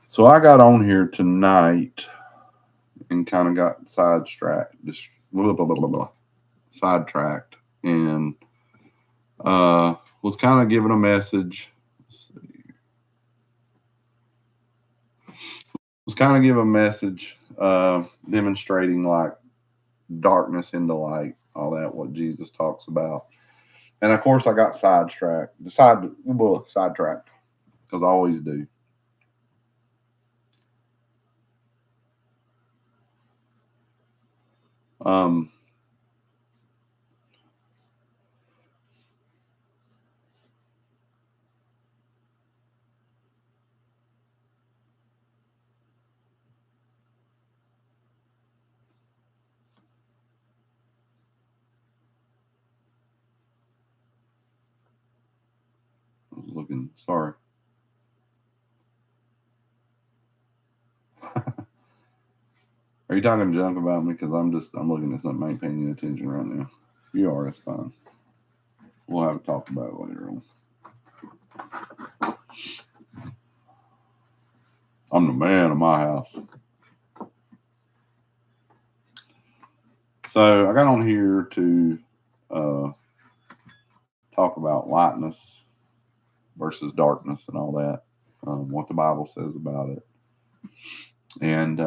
S1: So I got on here tonight and kind of got sidetracked, just sidetracked, and was kind of giving a message. Let's see. Was kind of giving a message demonstrating like darkness into light, all that, what Jesus talks about. And of course, I got sidetracked, sidetracked, because I always do. Um, I was looking, sorry. Are you talking junk about me? Because I'm looking at something, I ain't paying you attention right now. If you are, it's fine. We'll have to talk about it later on. I'm the man of my house. So I got on here to talk about lightness versus darkness and all that, what the Bible says about it. And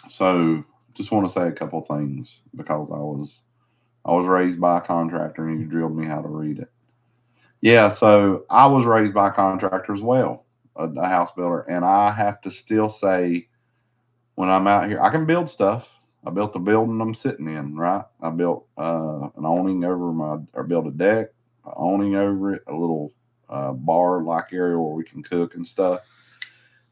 S1: so just want to say a couple things because I was raised by a contractor and he drilled me how to read it. Yeah, so I was raised by a contractor as well, a house builder, and I have to still say when I'm out here, I can build stuff. I built the building I'm sitting in, right? I built an awning or built a deck, an awning over it, a little bar-like area where we can cook and stuff.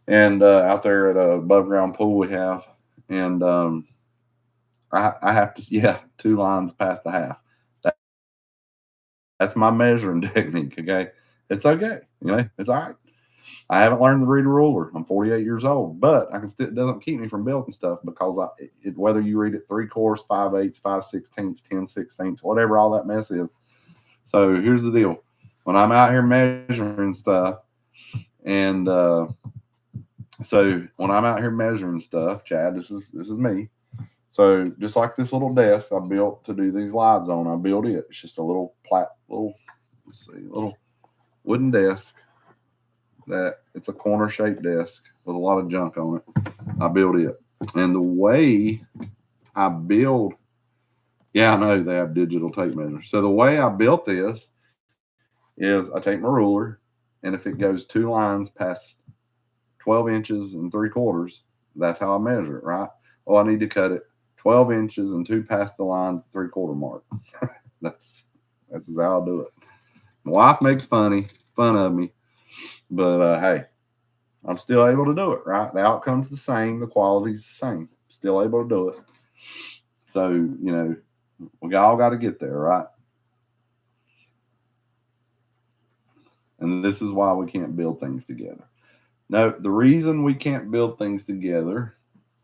S1: And out there at a above ground pool we have, and I have to, yeah, 2 lines past the half. That's my measuring technique. Okay, it's okay. It's all right. I haven't learned to read a ruler. I'm 48 years old, but I can still, it doesn't keep me from building stuff because whether you read it 3/4, 5/8, 5/16, 10/16, whatever all that mess is. So here's the deal: when I'm out here measuring stuff, and so when I'm out here measuring stuff, Chad, this is me. So just like this little desk I built to do these lives on, I built it. It's just a little little wooden desk that it's a corner shaped desk with a lot of junk on it. I built it. And the way I build, yeah, I know they have digital tape measures. So the way I built this is I take my ruler, and if it goes 2 lines past 12 inches and 3/4, that's how I measure it, right? Oh, I need to cut it 12 inches and 2 past the line 3/4 mark. that's how I do it. My wife makes fun of me, but hey, I'm still able to do it, right? The outcome's the same, the quality's the same. Still able to do it. So, we all got to get there, right? And this is why we can't build things together. No, the reason we can't build things together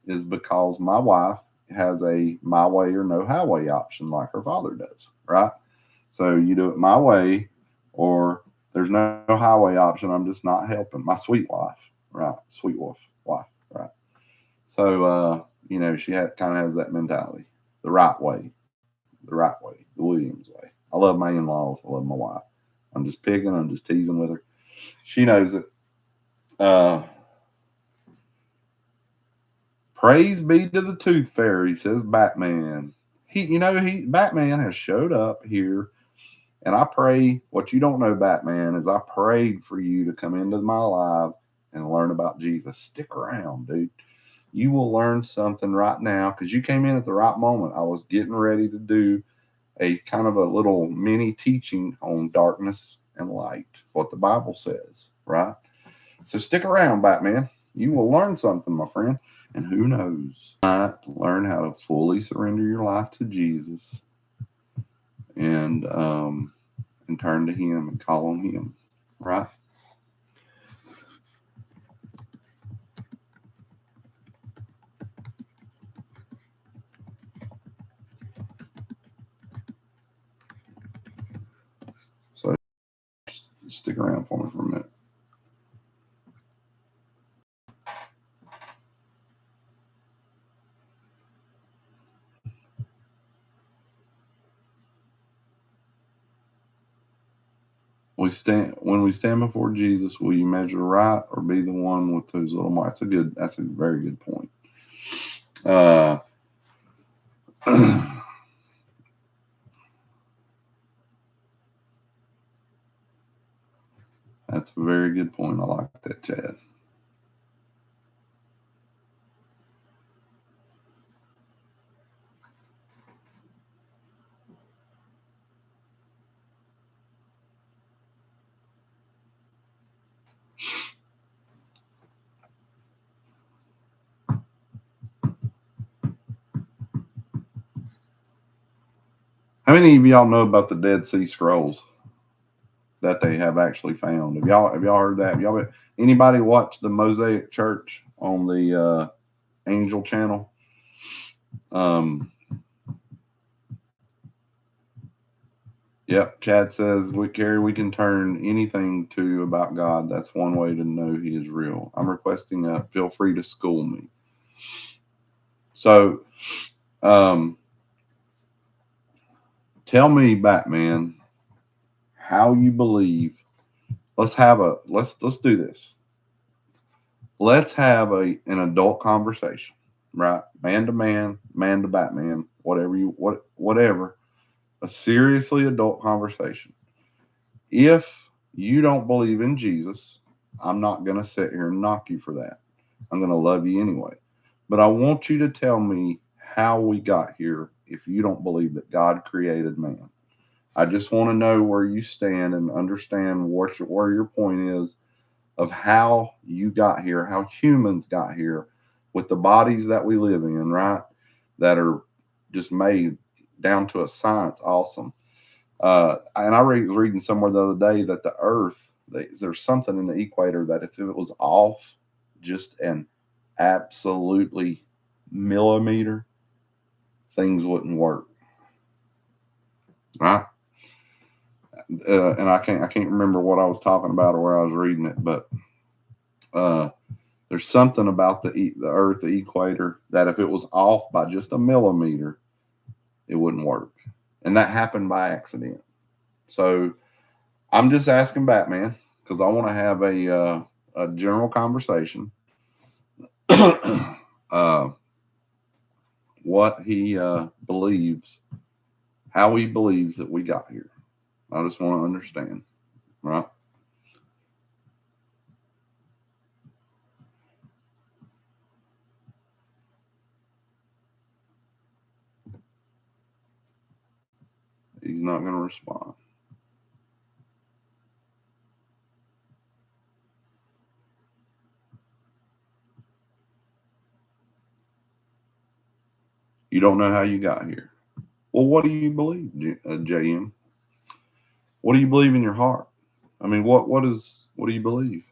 S1: is because my wife has a my way or no highway option like her father does, right? So you do it my way, or there's no highway option. I'm just not helping my sweet wife, right? Sweet wife, right? So she kind of has that mentality, the right way, the Williams way. I love my in-laws. I love my wife. I'm just picking. I'm just teasing with her. She knows it. Praise be to the Tooth Fairy, says Batman. Batman has showed up here, and I pray. What you don't know, Batman, is I prayed for you to come into my life and learn about Jesus. Stick around, dude. You will learn something right now because you came in at the right moment. I was getting ready to do a kind of a little mini teaching on darkness and light, what the Bible says, right? So stick around, Batman. You will learn something, my friend. And who knows, you might learn how to fully surrender your life to Jesus and turn to Him and call on Him, right? So stick around for me for a minute. when we stand before Jesus, will you measure right or be the one with whose little more? That's a very good point. That's a very good point. I like that, Chad. How many of y'all know about the Dead Sea Scrolls that they have actually found? Have y'all heard that? Anybody watch the Mosaic Church on the Angel Channel? Yep. Chad says we can turn anything to about God. That's one way to know He is real. I'm requesting feel free to school me. So, tell me, Batman, how you believe. Let's do this. Let's have an adult conversation, right? Man to man, man to Batman, whatever. A seriously adult conversation. If you don't believe in Jesus, I'm not going to sit here and knock you for that. I'm going to love you anyway. But I want you to tell me how we got here if you don't believe that God created man. I just want to know where you stand and understand where your point is of how you got here, how humans got here with the bodies that we live in, right? That are just made down to a science awesome. And I was reading somewhere the other day that the Earth, there's something in the equator that if it was off just an absolutely millimeter, things wouldn't work. Right? And I can't remember what I was talking about or where I was reading it, but there's something about the Earth, the equator, that if it was off by just a millimeter, it wouldn't work. And that happened by accident. So I'm just asking Batman because I want to have a general conversation. What he believes, how he believes that we got here. I just want to understand, right? He's not going to respond. You don't know how you got here. Well, what do you believe, JM? What do you believe in your heart? I mean, what do you believe?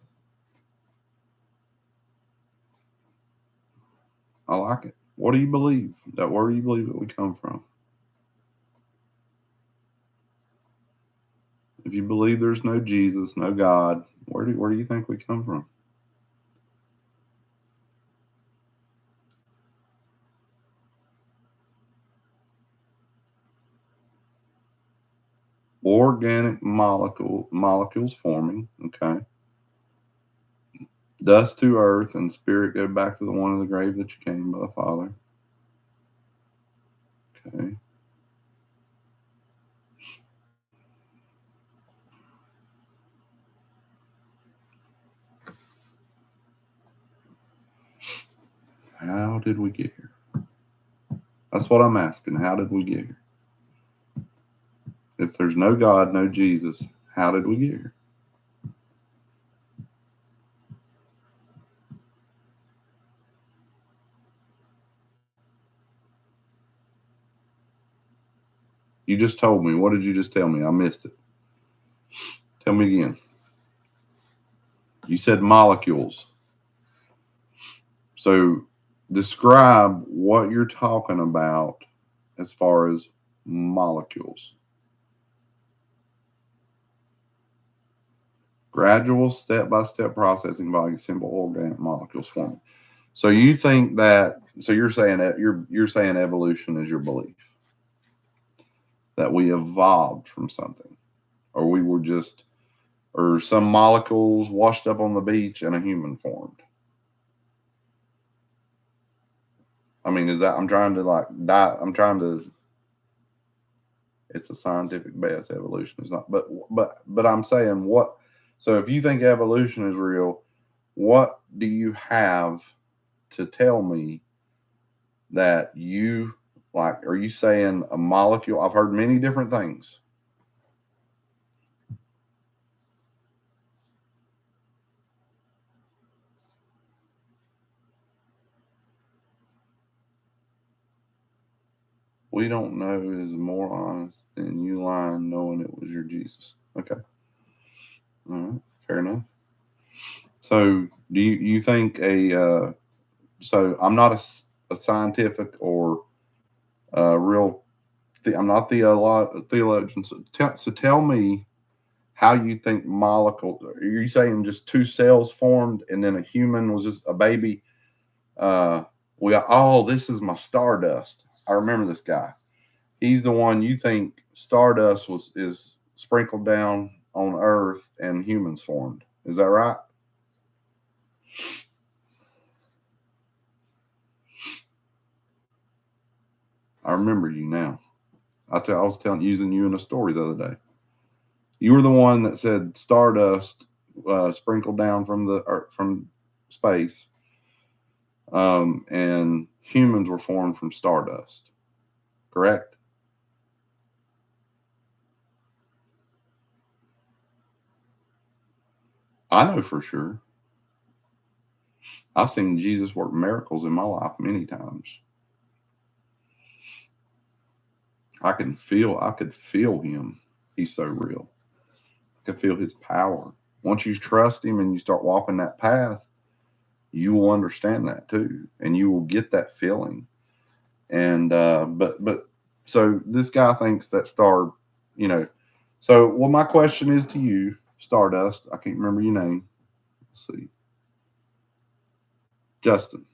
S1: I like it. What do you believe? Where do you believe that we come from? If you believe there's no Jesus, no God, where do you think we come from? Organic molecules forming. Okay. Dust to earth and spirit go back to the one in the grave that you came by the Father. Okay. How did we get here? That's what I'm asking. How did we get here? If there's no God, no Jesus, how did we get here? You just told me. What did you just tell me? I missed it. Tell me again. You said molecules. So describe what you're talking about as far as molecules. Gradual step-by-step processing involving simple organic molecules forming. So you think that? So you're saying that you're saying evolution is your belief that we evolved from something, or we were just or some molecules washed up on the beach and a human formed? I mean, is that, I'm trying to, it's a scientific best, evolution is not, but I'm saying what, so if you think evolution is real, what do you have to tell me that you like? Are you saying a molecule? I've heard many different things. We don't know is more honest than you lying knowing it was your Jesus. Okay. All right. Fair enough. So do you think so I'm not a scientific or real, I'm not theologian. So tell me how you think molecules, are you saying just two cells formed and then a human was just a baby? We got, oh, this is my Stardust. I remember this guy. He's the one you think Stardust is sprinkled down on Earth and humans formed. Is that right? I remember you now. I was using you in a story the other day. You were the one that said Stardust sprinkled down from from space, and humans were formed from Stardust. Correct? I know for sure. I've seen Jesus work miracles in my life many times. I could feel him. He's so real. I could feel his power. Once you trust him and you start walking that path, you will understand that too, and you will get that feeling. And but so this guy thinks that you know. So well, my question is to you, Stardust. I can't remember your name. Let's see, Justin.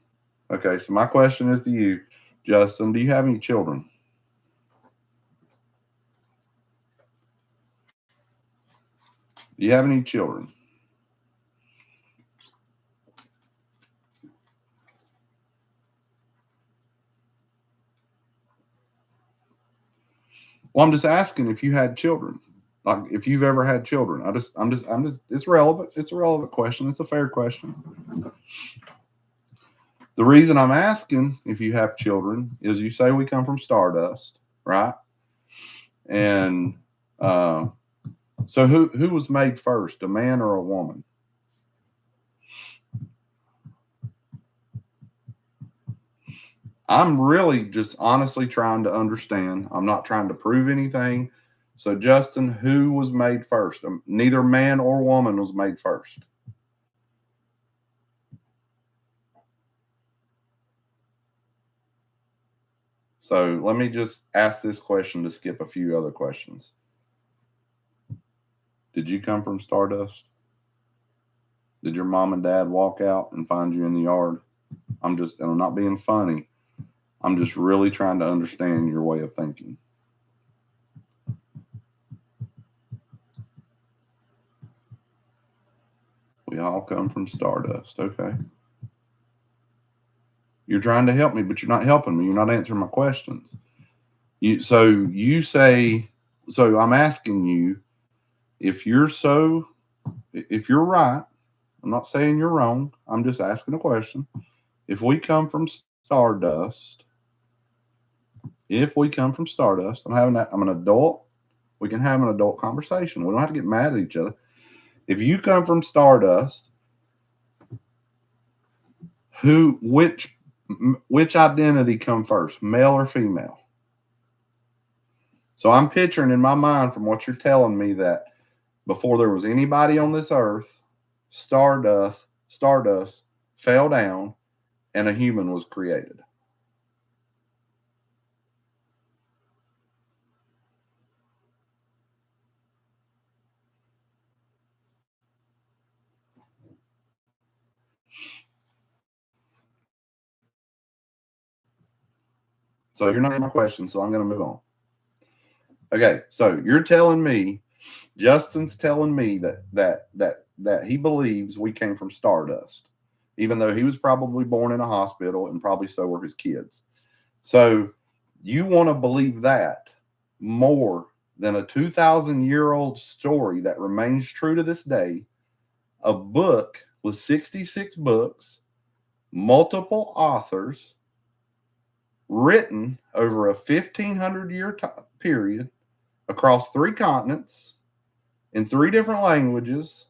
S1: Okay, so my question is to you, Justin. Do you have any children? Do you have any children? Well, I'm just asking if you had children. Like if you've ever had children. I'm just it's relevant. It's a relevant question. It's a fair question. The reason I'm asking if you have children is you say we come from Stardust, right? And so who was made first, a man or a woman? I'm really just honestly trying to understand. I'm not trying to prove anything. So, Justin, who was made first? Neither man or woman was made first. So, let me just ask this question to skip a few other questions. Did you come from Stardust? Did your mom and dad walk out and find you in the yard? And I'm not being funny. I'm just really trying to understand your way of thinking. We all come from Stardust. Okay. You're trying to help me, but you're not helping me. You're not answering my questions. You say, so I'm asking you if if you're right, I'm not saying you're wrong. I'm just asking a question. If we come from Stardust, I'm an adult. We can have an adult conversation. We don't have to get mad at each other. If you come from Stardust, which identity come first, male or female? So I'm picturing in my mind from what you're telling me that before there was anybody on this earth, Stardust fell down and a human was created. So you're not in my question, so I'm going to move on. Okay, so you're telling me Justin's telling me that he believes we came from stardust, even though he was probably born in a hospital and probably so were his kids. So you want to believe that more than a 2,000-year-old story that remains true to this day, a book with 66 books, multiple authors, written over a 1,500-year period across 3 continents in 3 different languages,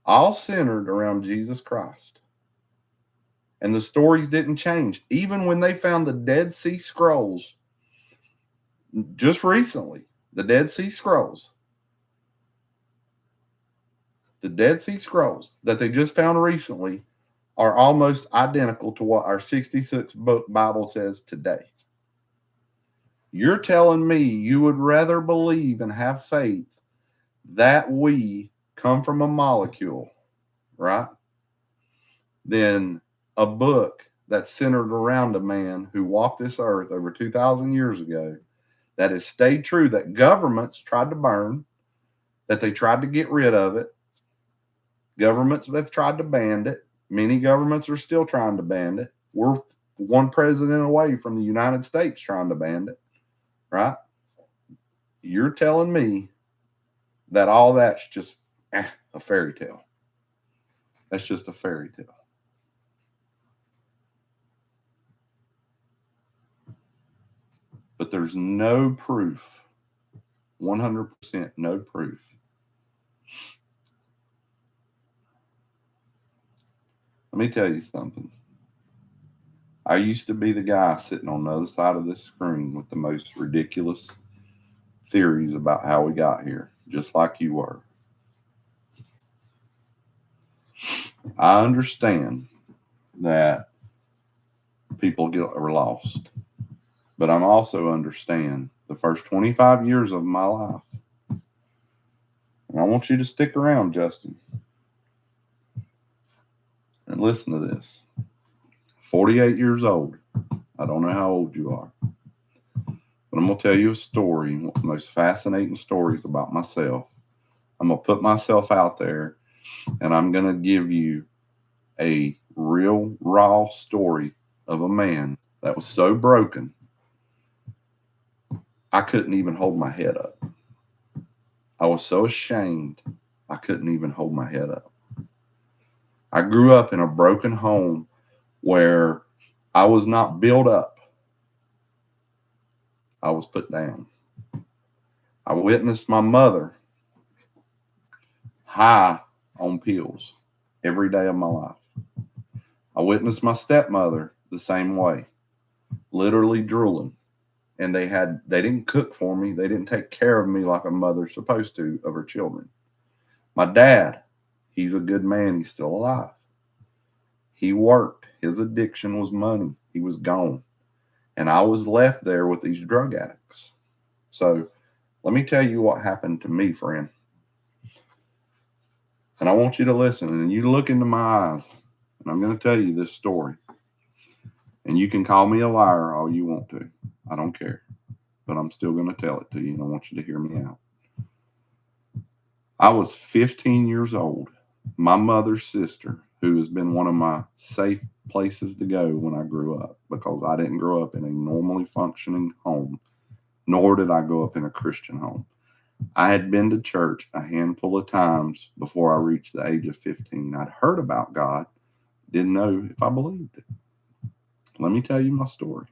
S1: all centered around Jesus Christ. And the stories didn't change. Even when they found the Dead Sea Scrolls just recently, the Dead Sea Scrolls that they just found recently are almost identical to what our 66 book Bible says today. You're telling me you would rather believe and have faith that we come from a molecule, right, than a book that's centered around a man who walked this earth over 2,000 years ago, that has stayed true, that governments tried to burn, that they tried to get rid of it. Governments have tried to ban it. Many governments are still trying to ban it. We're one president away from the United States trying to ban it, right? You're telling me that all that's just a fairy tale. That's just a fairy tale. But there's no proof, 100% no proof. Let me tell you something. I used to be the guy sitting on the other side of this screen with the most ridiculous theories about how we got here, just like you were. I understand that people are lost, but I'm also understand the first 25 years of my life. And I want you to stick around, Justin, and listen to this. 48 years old. I don't know how old you are, but I'm going to tell you a story, one of the most fascinating stories about myself. I'm going to put myself out there, and I'm going to give you a real raw story of a man that was so broken, I couldn't even hold my head up. I was so ashamed, I couldn't even hold my head up. I grew up in a broken home where I was not built up. I was put down. I witnessed my mother high on pills every day of my life. I witnessed my stepmother the same way, literally drooling. And they didn't cook for me. They didn't take care of me like a mother's supposed to of her children. My dad, he's a good man. He's still alive. He worked. His addiction was money. He was gone. And I was left there with these drug addicts. So let me tell you what happened to me, friend. And I want you to listen, and you look into my eyes, and I'm going to tell you this story. And you can call me a liar all you want to. I don't care. But I'm still going to tell it to you, and I want you to hear me out. I was 15 years old. My mother's sister, who has been one of my safe places to go when I grew up, because I didn't grow up in a normally functioning home, nor did I grow up in a Christian home. I had been to church a handful of times before I reached the age of 15. I'd heard about God, didn't know if I believed it. Let me tell you my story.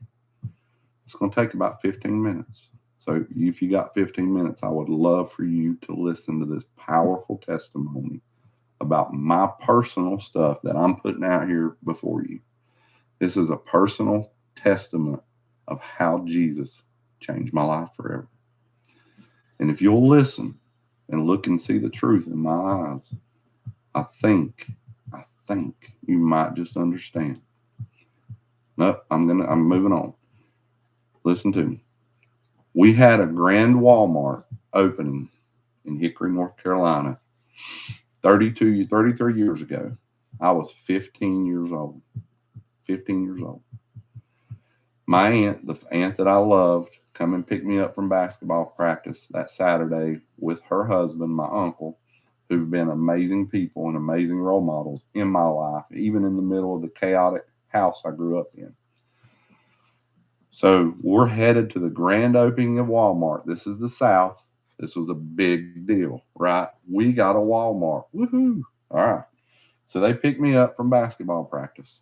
S1: It's going to take about 15 minutes. So if you got 15 minutes, I would love for you to listen to this powerful testimony about my personal stuff that I'm putting out here before you. This is a personal testament of how Jesus changed my life forever. And if you'll listen and look and see the truth in my eyes, I think you might just understand. Nope, I'm moving on. Listen to me. We had a grand Walmart opening in Hickory, North Carolina, 33 years ago. I was 15 years old. 15 years old. My aunt, the aunt that I loved, come and pick me up from basketball practice that Saturday with her husband, my uncle, who've been amazing people and amazing role models in my life, even in the middle of the chaotic house I grew up in. So we're headed to the grand opening of Walmart. This is the South. This was a big deal, right? We got a Walmart. Woohoo. All right. So they picked me up from basketball practice.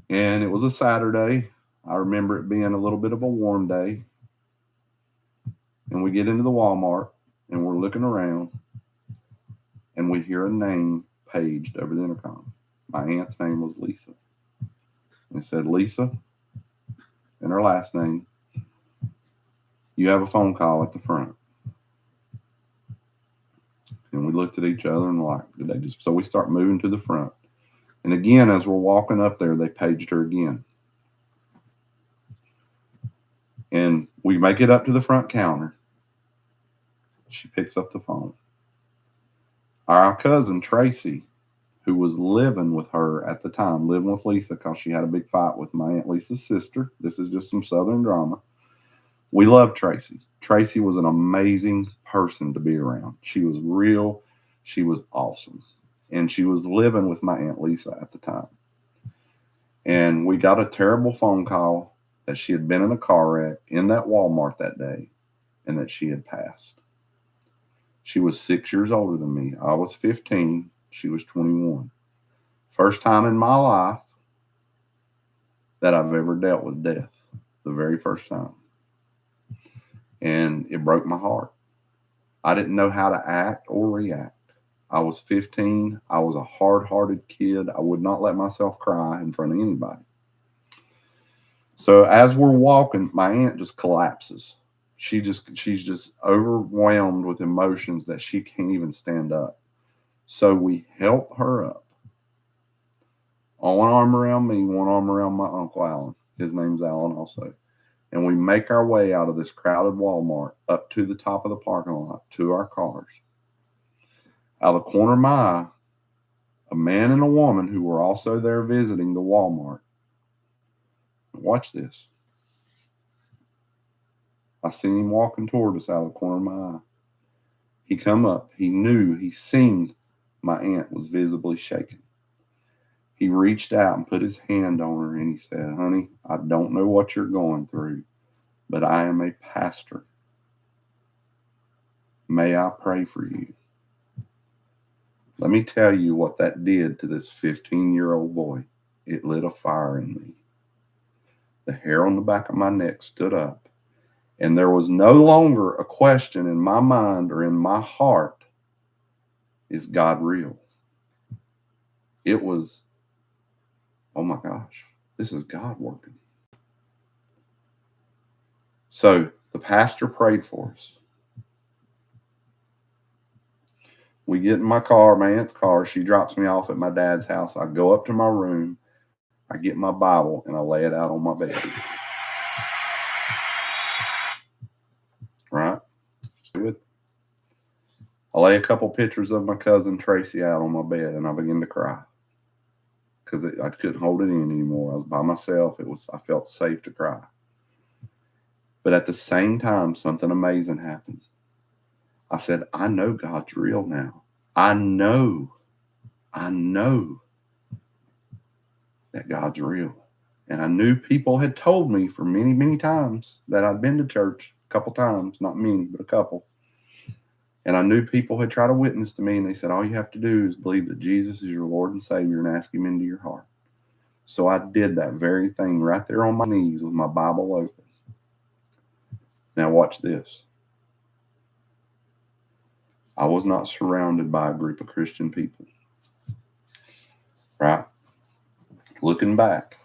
S1: And it was a Saturday. I remember it being a little bit of a warm day. And we get into the Walmart and we're looking around and we hear a name paged over the intercom. My aunt's name was Lisa. And it said, Lisa, and her last name, you have a phone call at the front. And we looked at each other and like, did they just? So we start moving to the front. And again, as we're walking up there, they paged her again. And we make it up to the front counter. She picks up the phone. Our cousin, Tracy, who was living with her at the time, living with Lisa because she had a big fight with my Aunt Lisa's sister. This is just some Southern drama. We love Tracy. Tracy was an amazing person to be around. She was real. She was awesome. And she was living with my Aunt Lisa at the time. And we got a terrible phone call that she had been in a car wreck in that Walmart that day and that she had passed. She was 6 years older than me. I was 15. She was 21. First time in my life that I've ever dealt with death. The very first time. And it broke my heart. I didn't know how to act or react. I was 15. I was a hard-hearted kid. I would not let myself cry in front of anybody. So as we're walking, my aunt just collapses. She's just overwhelmed with emotions that she can't even stand up. So we help her up. One arm around me, one arm around my Uncle Alan. His name's Alan also. And we make our way out of this crowded Walmart up to the top of the parking lot to our cars. Out of the corner of my eye, a man and a woman who were also there visiting the Walmart. Watch this. I seen him walking toward us out of the corner of my eye. He come up. He knew. He seen my aunt was visibly shaking. He reached out and put his hand on her and he said, honey, I don't know what you're going through, but I am a pastor. May I pray for you? Let me tell you what that did to this 15-year-old boy. It lit a fire in me. The hair on the back of my neck stood up, and there was no longer a question in my mind or in my heart, is God real? It was, oh my gosh, this is God working. So the pastor prayed for us. We get in my car, my aunt's car. She drops me off at my dad's house. I go up to my room. I get my Bible and I lay it out on my bed. Right? Good. I lay a couple pictures of my cousin Tracy out on my bed and I begin to cry because I couldn't hold it in anymore. I was by myself. I felt safe to cry. But at the same time, something amazing happened. I said, I know God's real now. I know that God's real. And I knew people had told me for many, many times that I'd been to church a couple times, not many, but a couple. And I knew people had tried to witness to me and they said, all you have to do is believe that Jesus is your Lord and Savior and ask him into your heart. So I did that very thing right there on my knees with my Bible open. Now watch this. I was not surrounded by a group of Christian people. Right? Looking back,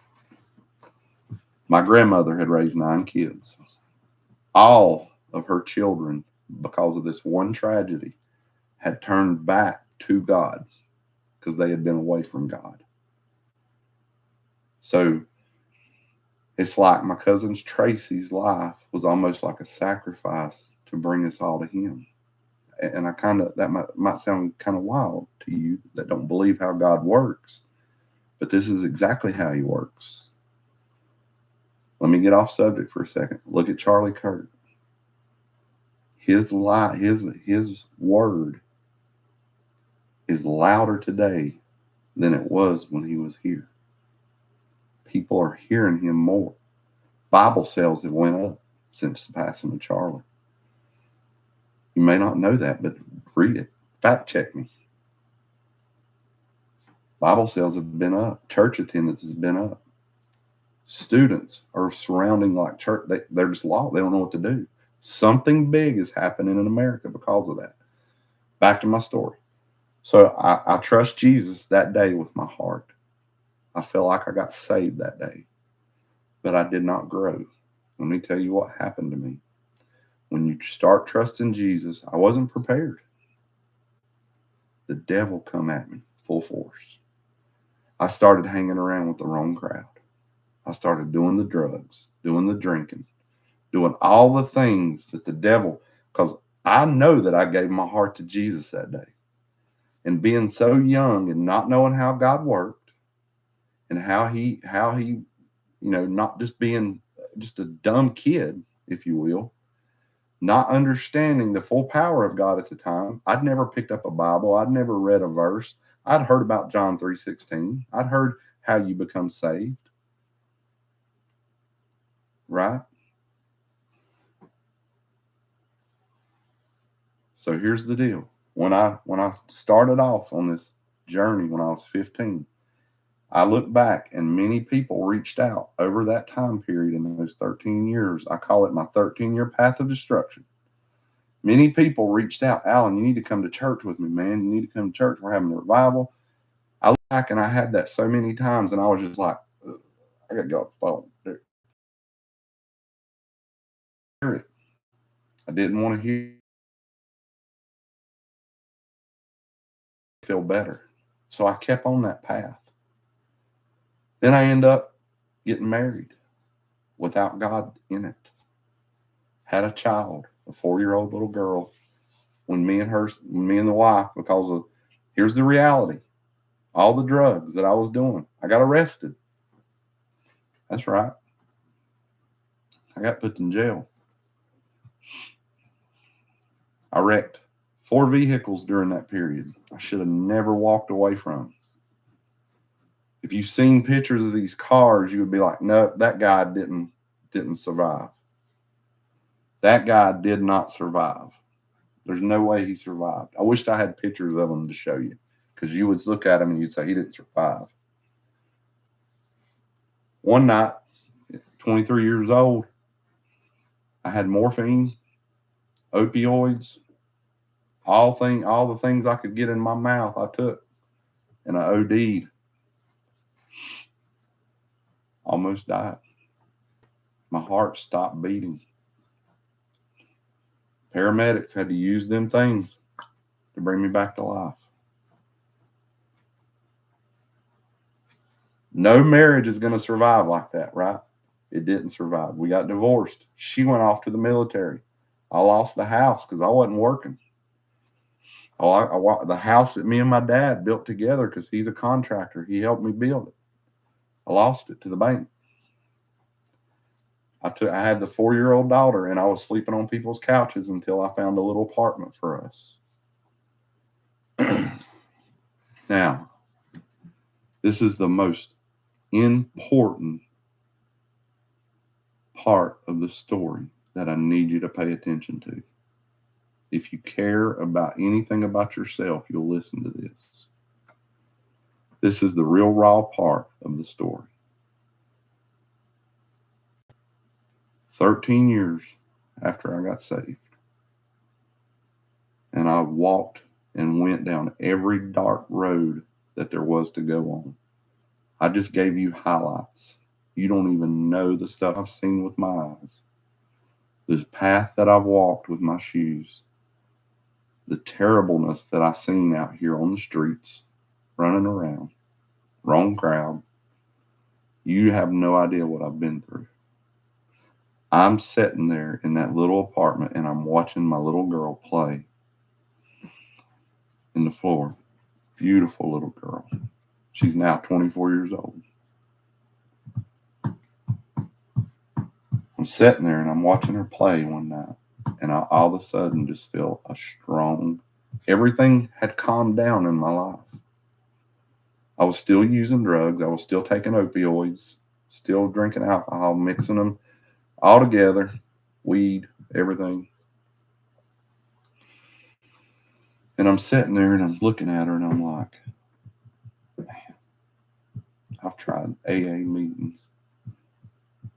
S1: my grandmother had raised 9 kids. All of her children, because of this one tragedy, had turned back to God because they had been away from God. So it's like my cousin Tracy's life was almost like a sacrifice to bring us all to him. And that might sound kind of wild to you that don't believe how God works, but this is exactly how he works. Let me get off subject for a second. Look at Charlie Kirk. His word is louder today than it was when he was here. People are hearing him more. Bible sales have went up since the passing of Charlie. You may not know that, but read it. Fact check me. Bible sales have been up. Church attendance has been up. Students are surrounding like church. They're just lost. They don't know what to do. Something big is happening in America because of that. Back to my story. So I trust Jesus that day with my heart. I felt like I got saved that day, but I did not grow. Let me tell you what happened to me. When you start trusting Jesus, I wasn't prepared. The devil come at me full force. I started hanging around with the wrong crowd. I started doing the drugs, doing the drinking, doing all the things that the devil, because I know that I gave my heart to Jesus that day. And being so young and not knowing how God worked and how he, not just being just a dumb kid, if you will, not understanding the full power of God at the time. I'd never picked up a Bible. I'd never read a verse. I'd heard about John 3:16. I'd heard how you become saved. Right? So here's the deal. When I started off on this journey when I was 15, I look back and many people reached out over that time period in those 13 years. I call it my 13-year path of destruction. Many people reached out. Alan, you need to come to church with me, man. You need to come to church. We're having a revival. I look back and I had that so many times, and I was just like, I got to go off the phone. Hear it. I didn't want to hear it. Feel better. So I kept on that path. Then I end up getting married without God in it. Had a child, a 4-year-old little girl. When me and the wife, because of, here's the reality, all the drugs that I was doing, I got arrested. That's right. I got put in jail. I wrecked 4 vehicles during that period. I should have never walked away from. If you've seen pictures of these cars, you would be like, no, that guy didn't survive. That guy did not survive. There's no way he survived. I wished I had pictures of him to show you, because you would look at him and you'd say he didn't survive. One night, 23 years old, I had morphine, opioids, all the things I could get in my mouth I took, and I OD'd. Almost died. My heart stopped beating. Paramedics had to use them things to bring me back to life. No marriage is going to survive like that, right? It didn't survive. We got divorced. She went off to the military. I lost the house because I wasn't working. The house that me and my dad built together, because he's a contractor, he helped me build it. I lost it to the bank. I had the 4-year-old daughter, and I was sleeping on people's couches until I found a little apartment for us. Now, this is the most important part of the story that I need you to pay attention to. If you care about anything about yourself, you'll listen to this. This is the real raw part of the story. 13 years after I got saved, and I walked and went down every dark road that there was to go on. I just gave you highlights. You don't even know the stuff I've seen with my eyes, the path that I've walked with my shoes, the terribleness that I've seen out here on the streets, running around, wrong crowd. You have no idea what I've been through. I'm sitting there in that little apartment, and I'm watching my little girl play in the floor. Beautiful little girl. She's now 24 years old. sitting there and I'm watching her play one night, and I all of a sudden just feel a strong, everything had calmed down in my life. I was still using drugs. I was still taking opioids, still drinking alcohol, mixing them all together, weed, everything. And I'm sitting there and I'm looking at her and I'm like, man, I've tried AA meetings.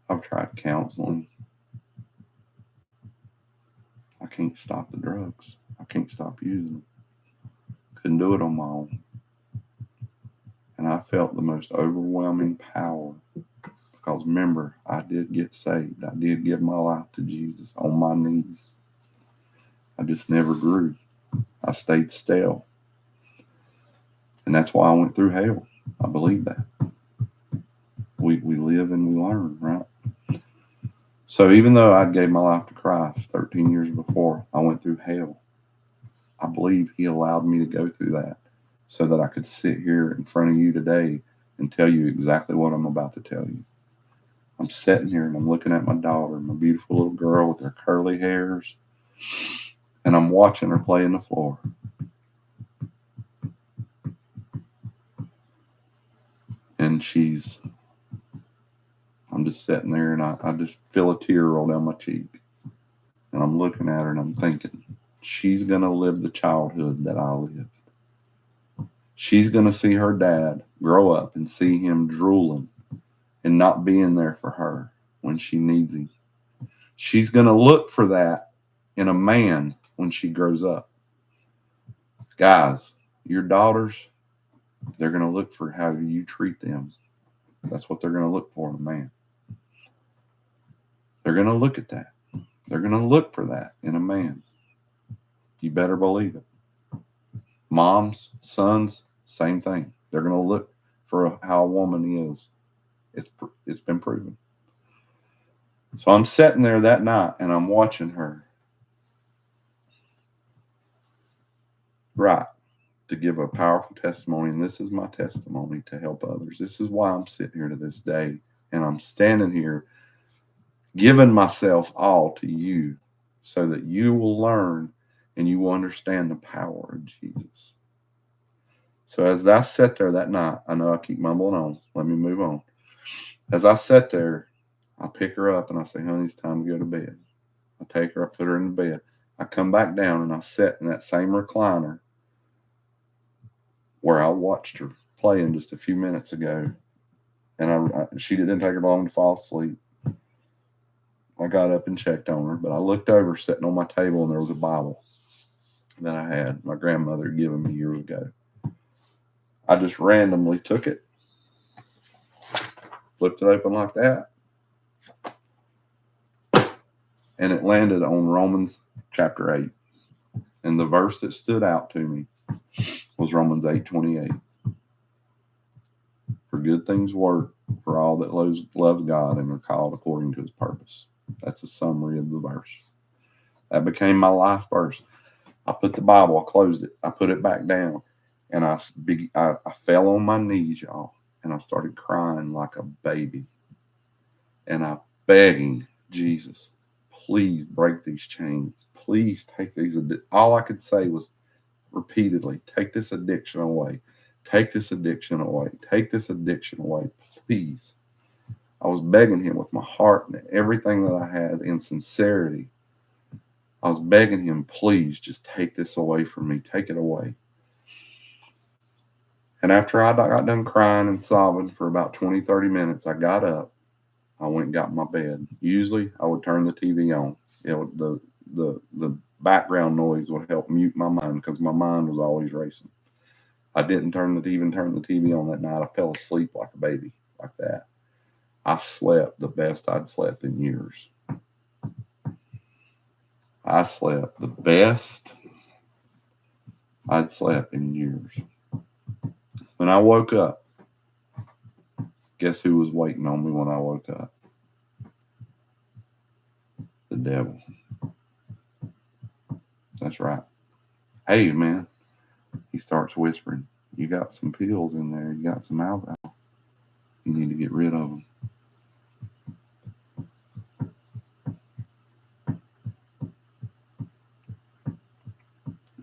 S1: I've tried counseling. I can't stop the drugs. I can't stop using them. Couldn't do it on my own. And I felt the most overwhelming power because remember, I did get saved. I did give my life to Jesus on my knees. I just never grew. I stayed stale. And that's why I went through hell. I believe that. We live and we learn, right? So even though I gave my life to Christ 13 years before, I went through hell. I believe he allowed me to go through that so that I could sit here in front of you today and tell you exactly what I'm about to tell you. I'm sitting here and I'm looking at my daughter, my beautiful little girl with her curly hairs, and I'm watching her play on the floor. And I'm just sitting there and I just feel a tear roll down my cheek. And I'm looking at her and I'm thinking, she's going to live the childhood that I lived. She's going to see her dad grow up and see him drooling and not being there for her when she needs him. She's going to look for that in a man when she grows up. Guys, your daughters, they're going to look for how you treat them. That's what they're going to look for in a man. They're going to look at that. They're going to look for that in a man. You better believe it. Moms, sons, same thing. They're going to look for how a woman is. It's been proven. So I'm sitting there that night and I'm watching her. Right. To give a powerful testimony. And this is my testimony to help others. This is why I'm sitting here to this day. And I'm standing here giving myself all to you so that you will learn and you will understand the power of Jesus. So as I sat there that night, I know I keep mumbling on. Let me move on. As I sat there, I pick her up and I say, honey, it's time to go to bed. I take her, I put her in the bed. I come back down and I sit in that same recliner where I watched her playing just a few minutes ago. And she didn't take her long to fall asleep. I got up and checked on her, but I looked over sitting on my table and there was a Bible that I had my grandmother had given me years ago. I just randomly took it, flipped it open like that, and it landed on Romans chapter 8. And the verse that stood out to me was Romans 8:28. For good things work for all that love God and are called according to his purpose. That's a summary of the verse. That became my life verse. I put the Bible, I closed it, I put it back down, and I fell on my knees, y'all, and I started crying like a baby. And I begging Jesus, please break these chains. Please take these. All I could say was repeatedly, take this addiction away. Take this addiction away. Take this addiction away, please. I was begging him with my heart and everything that I had in sincerity. I was begging him, please just take this away from me. Take it away. And after I got done crying and sobbing for about 20, 30 minutes, I got up. I went and got in my bed. Usually I would turn the TV on. The background noise would help mute my mind because my mind was always racing. I didn't even turn the TV on that night. I fell asleep like a baby, like that. I slept the best I'd slept in years. I slept the best I'd slept in years. When I woke up, guess who was waiting on me when I woke up? The devil. That's right. Hey, man, he starts whispering, you got some pills in there. You got some alcohol. You need to get rid of them.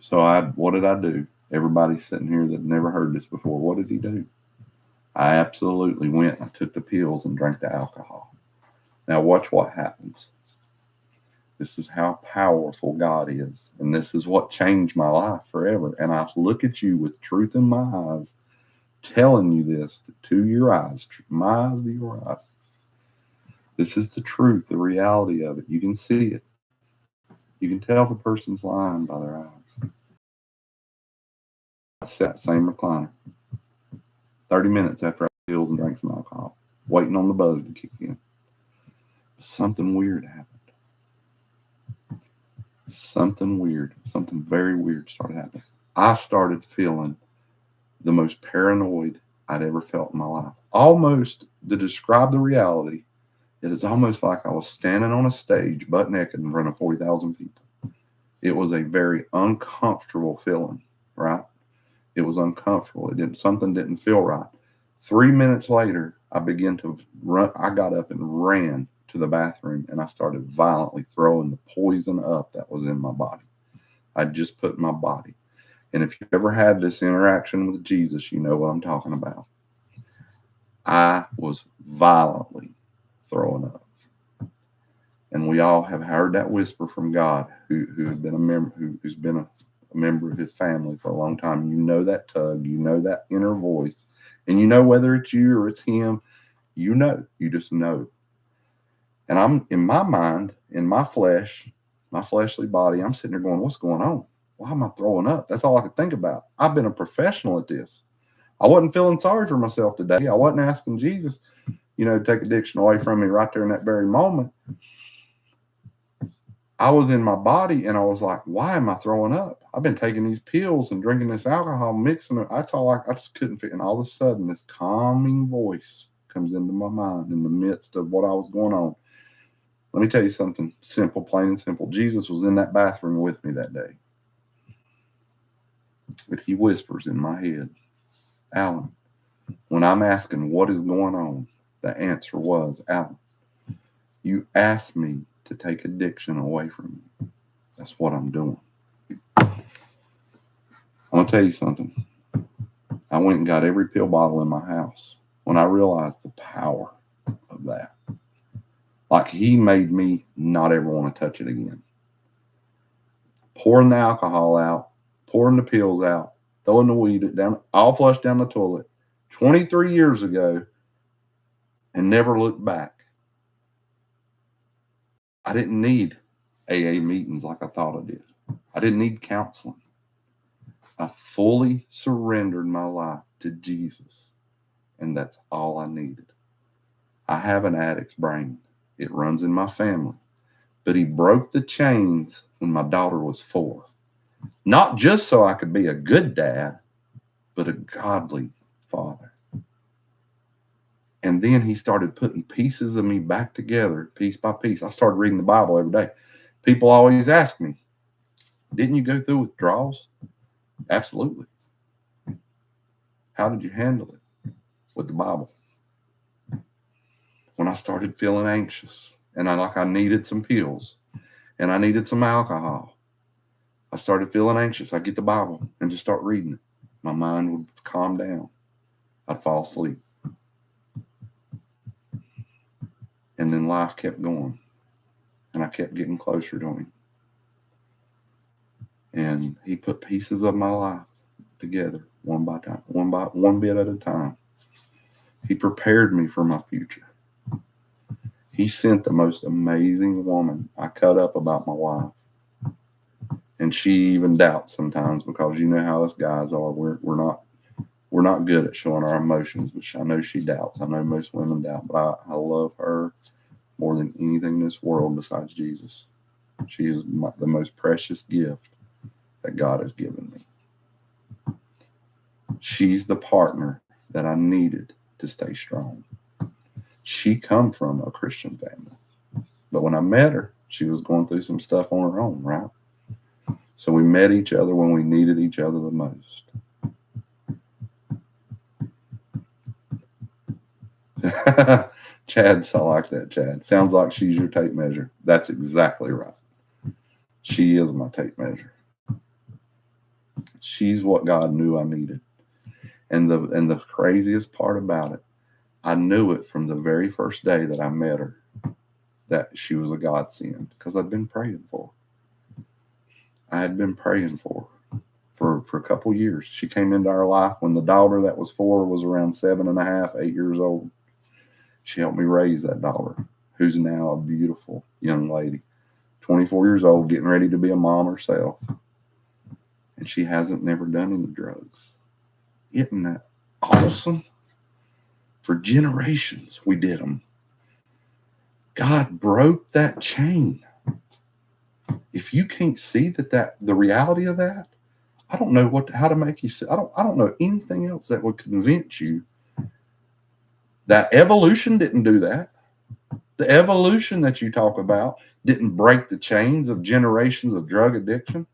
S1: So what did I do? Everybody sitting here that never heard this before, what did he do? I absolutely went and I took the pills and drank the alcohol. Now watch what happens. This is how powerful God is. And this is what changed my life forever. And I look at you with truth in my eyes, telling you this to your eyes, my eyes to your eyes. This is the truth, the reality of it. You can see it. You can tell if a person's lying by their eyes. I sat same recliner, 30 minutes after I pills and drank some alcohol, waiting on the buzz to kick in. Something weird happened. Something very weird started happening. I started feeling the most paranoid I'd ever felt in my life. Almost, to describe the reality, it is almost like I was standing on a stage butt naked in front of 40,000 people. It was a very uncomfortable feeling, right? It was uncomfortable. Something didn't feel right. 3 minutes later, I began to run. I got up and ran to the bathroom and I started violently throwing the poison up that was in my body. I just put in my body. And if you've ever had this interaction with Jesus, you know what I'm talking about. I was violently throwing up. And we all have heard that whisper from God, who's been a member of his family for a long time. You know that tug, you know that inner voice, and you know whether it's you or it's him. You know, you just know. And I'm in my mind, in my flesh, my fleshly body, I'm sitting there going, what's going on? Why am I throwing up? That's all I could think about. I've been a professional at this. I wasn't feeling sorry for myself today. I wasn't asking Jesus, to take addiction away from me right there in that very moment. I was in my body and I was like, why am I throwing up? I've been taking these pills and drinking this alcohol, mixing it. That's all I just couldn't fit. And all of a sudden, this calming voice comes into my mind in the midst of what I was going on. Let me tell you something simple, plain and simple. Jesus was in that bathroom with me that day. But he whispers in my head, Alan, when I'm asking what is going on, the answer was, Alan, you asked me to take addiction away from you. That's what I'm doing. I'm going to tell you something. I went and got every pill bottle in my house when I realized the power of that. Like he made me not ever want to touch it again. Pouring the alcohol out, pouring the pills out, throwing the weed down, all flushed down the toilet 23 years ago and never looked back. I didn't need AA meetings like I thought I did. I didn't need counseling. I fully surrendered my life to Jesus, and that's all I needed. I have an addict's brain. It runs in my family. But he broke the chains when my daughter was 4. Not just so I could be a good dad, but a godly father. And then he started putting pieces of me back together, piece by piece. I started reading the Bible every day. People always ask me, didn't you go through withdrawals? Absolutely. How did you handle it with the Bible? When I started feeling anxious and I needed some pills and I needed some alcohol, I started feeling anxious. I'd get the Bible and just start reading it. My mind would calm down. I'd fall asleep. And then life kept going. And I kept getting closer to him. And he put pieces of my life together one bit at a time. He prepared me for my future. He sent the most amazing woman. I cut up about my wife. And she even doubts sometimes because you know how us guys are. We're not good at showing our emotions, which I know she doubts. I know most women doubt, but I love her more than anything in this world besides Jesus. She is the most precious gift that God has given me. She's the partner that I needed to stay strong. She come from a Christian family. But when I met her, she was going through some stuff on her own, right? So we met each other when we needed each other the most. Chad, I like that, Chad. Sounds like she's your tape measure. That's exactly right. She is my tape measure. She's what God knew I needed. And the craziest part about it, I knew it from the very first day that I met her that she was a godsend because I'd been praying for her. I had been praying for her for a couple years. She came into our life when the daughter that was 4 was around 7.5, 8 years old. She helped me raise that daughter, who's now a beautiful young lady, 24 years old, getting ready to be a mom herself. And she hasn't never done any drugs. Isn't that awesome? For generations, we did them. God broke that chain. If you can't see that the reality of that, I don't know how to make you see. I don't know anything else that would convince you that evolution didn't do that. The evolution that you talk about didn't break the chains of generations of drug addiction.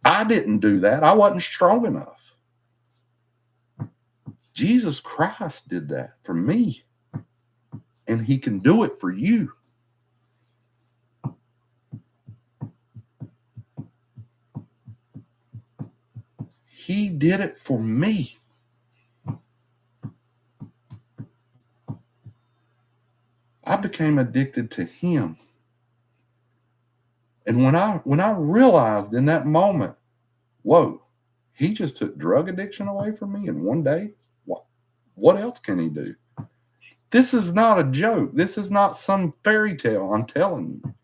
S1: I didn't do that. I wasn't strong enough. Jesus Christ did that for me, and he can do it for you. He did it for me. I became addicted to him. And when I realized in that moment, whoa, he just took drug addiction away from me in one day. What else can he do? This is not a joke. This is not some fairy tale, I'm telling you.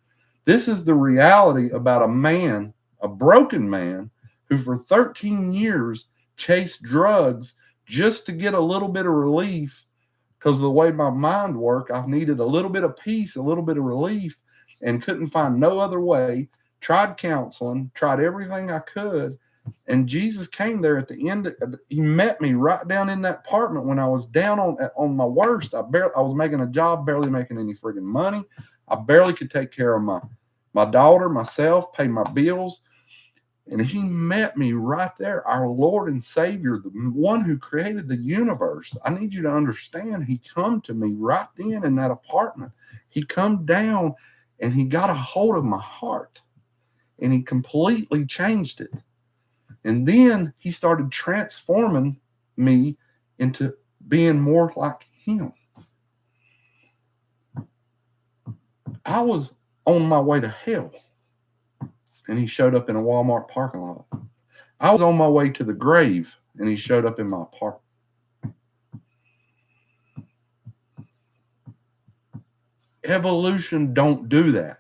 S1: This is the reality about a man, a broken man, who for 13 years chased drugs just to get a little bit of relief because of the way my mind worked. I needed a little bit of peace, a little bit of relief, and couldn't find no other way. Tried counseling, tried everything I could. And Jesus came there at the end. He met me right down in that apartment when I was down on my worst. I was making a job, barely making any friggin' money. I barely could take care of my daughter, myself, pay my bills. And he met me right there, our Lord and Savior, the one who created the universe. I need you to understand, he come to me right then in that apartment. He come down and he got a hold of my heart and he completely changed it. And then he started transforming me into being more like him. I was on my way to hell, and he showed up in a Walmart parking lot. I was on my way to the grave, and he showed up in my apartment. Evolution don't do that.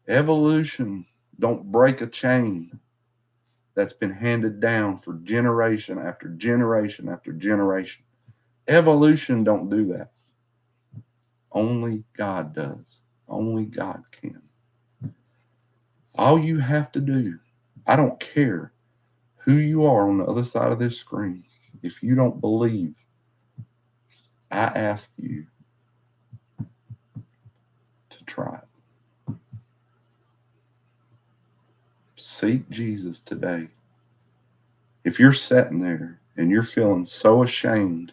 S1: Evolution don't break a chain that's been handed down for generation after generation after generation. Evolution don't do that. Only God does. Only God can. All you have to do, I don't care who you are on the other side of this screen, if you don't believe, I ask you to try it. Seek Jesus today. If you're sitting there and you're feeling so ashamed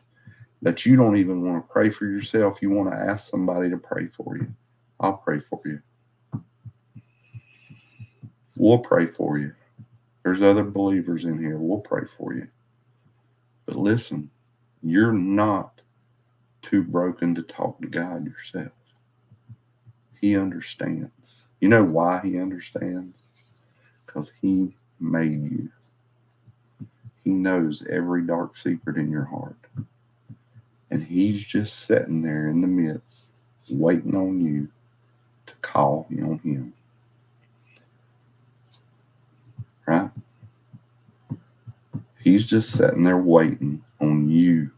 S1: that you don't even want to pray for yourself, you want to ask somebody to pray for you, I'll pray for you. We'll pray for you. There's other believers in here. We'll pray for you. But listen, you're not too broken to talk to God yourself. He understands. You know why he understands? Because he made you. He knows every dark secret in your heart. And he's just sitting there in the midst, waiting on you to call on him. Right? He's just sitting there waiting on you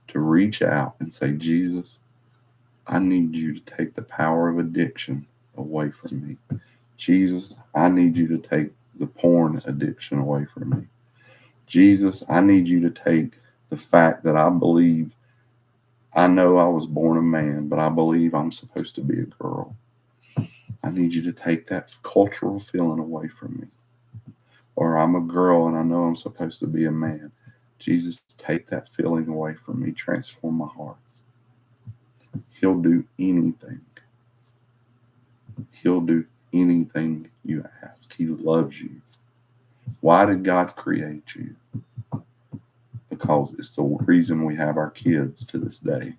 S1: to reach out and say, Jesus, I need you to take the power of addiction away from me. Jesus, I need you to take the porn addiction away from me. Jesus, I need you to take the fact that I believe, I know I was born a man, but I believe I'm supposed to be a girl. I need you to take that cultural feeling away from me. Or I'm a girl and I know I'm supposed to be a man. Jesus, take that feeling away from me. Transform my heart. He'll do anything. He'll do anything you ask. He loves you. Why did God create you? Because it's the reason we have our kids to this day.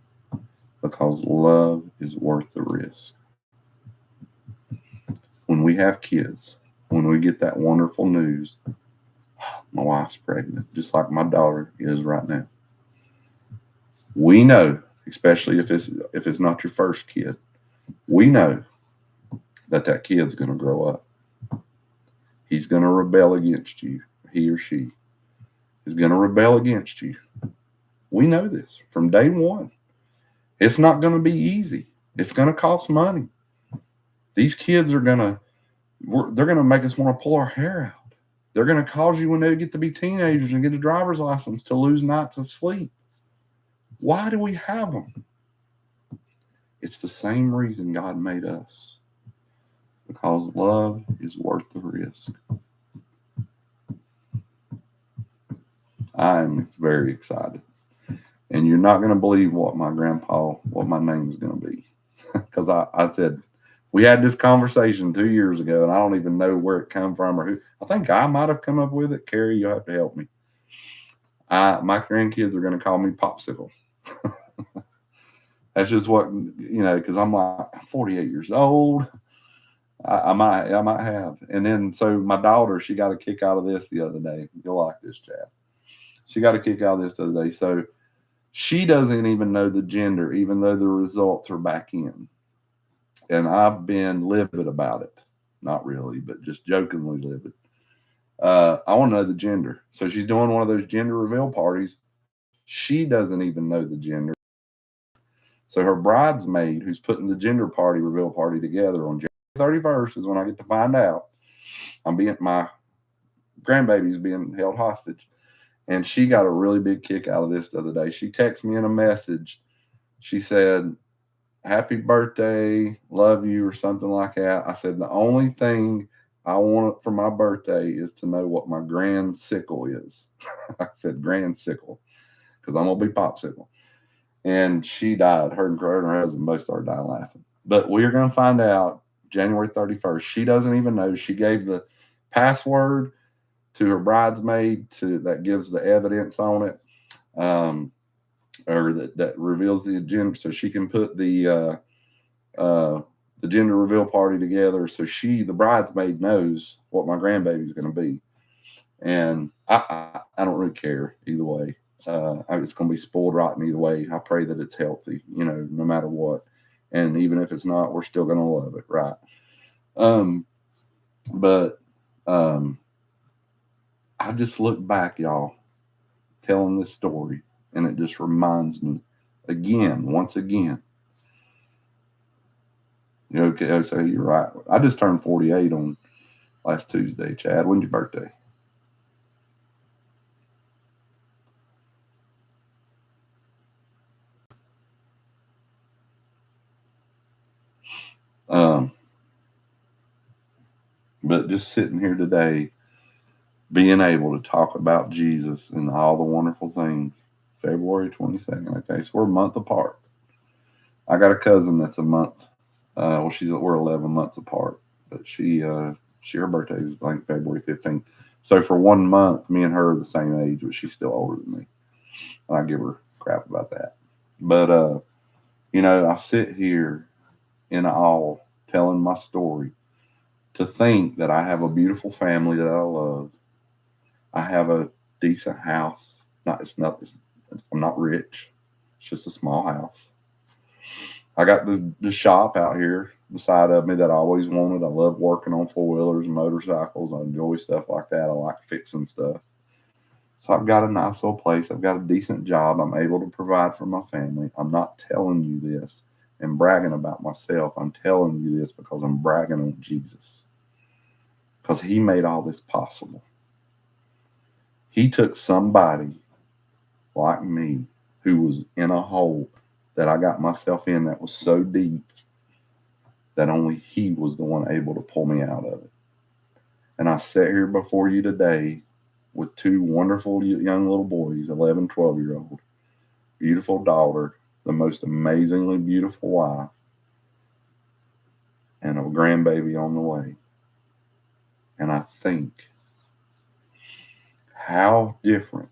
S1: Because love is worth the risk. When we have kids, when we get that wonderful news, my wife's pregnant, just like my daughter is right now. We know, especially if it's not your first kid, we know that kid's going to grow up. He's going to rebel against you. He or she is going to rebel against you. We know this from day one. It's not going to be easy. It's going to cost money. These kids they're going to make us want to pull our hair out. They're going to cause you when they get to be teenagers and get a driver's license to lose nights of sleep. Why do we have them? It's the same reason God made us. Because love is worth the risk. I'm very excited. And you're not going to believe what my name is going to be. Because I said, we had this conversation 2 years ago, and I don't even know where it come from or who. I think I might have come up with it. Carrie, you'll have to help me. My grandkids are going to call me Popsicle. That's just what, because I'm like 48 years old. I might have. And then, so my daughter, she got a kick out of this the other day. You'll like this, Chad. She got a kick out of this the other day. So she doesn't even know the gender, even though the results are back in. And I've been livid about it. Not really, but just jokingly livid. I want to know the gender. So she's doing one of those gender reveal parties. She doesn't even know the gender. So her bridesmaid, who's putting the gender party reveal party together on January 31st, is when I get to find out. My grandbaby's being held hostage. And she got a really big kick out of this the other day. She texted me in a message. She said, "Happy birthday, love you," or something like that. I said, the only thing I want for my birthday is to know what my grand sickle is. I said grand sickle, because I'm going to be Popsicle. And she died. Her and her husband both started dying laughing. But we're going to find out January 31st. She doesn't even know. She gave the password to her bridesmaid that gives the evidence on it, or that reveals the gender, so she can put the gender reveal party together. So the bridesmaid, knows what my grandbaby's going to be. And I don't really care either way. It's going to be spoiled rotten either way. I pray that it's healthy, no matter what. And even if it's not, we're still going to love it, right? But I just look back, y'all, telling this story, and it just reminds me once again. Okay, so you're right. I just turned 48 on last Tuesday, Chad. When's your birthday? But just sitting here today, being able to talk about Jesus and all the wonderful things. February 22nd. Okay, so we're a month apart. I got a cousin that's a month. We're 11 months apart, but her birthday is I think February 15th. So for 1 month, me and her are the same age, but she's still older than me. And I give her crap about that. But I sit here in awe telling my story, to think that I have a beautiful family that I love. I have a decent house. I'm not rich. It's just a small house. I got the shop out here beside of me that I always wanted. I love working on four-wheelers and motorcycles. I enjoy stuff like that. I like fixing stuff. So I've got a nice little place. I've got a decent job. I'm able to provide for my family. I'm not telling you this and bragging about myself. I'm telling you this because I'm bragging on Jesus. Because he made all this possible. He took somebody like me who was in a hole that I got myself in that was so deep that only he was the one able to pull me out of it. And I sit here before you today with two wonderful young little boys, 11, 12-year-old, beautiful daughter, the most amazingly beautiful wife. and a grandbaby on the way. And I think, how different.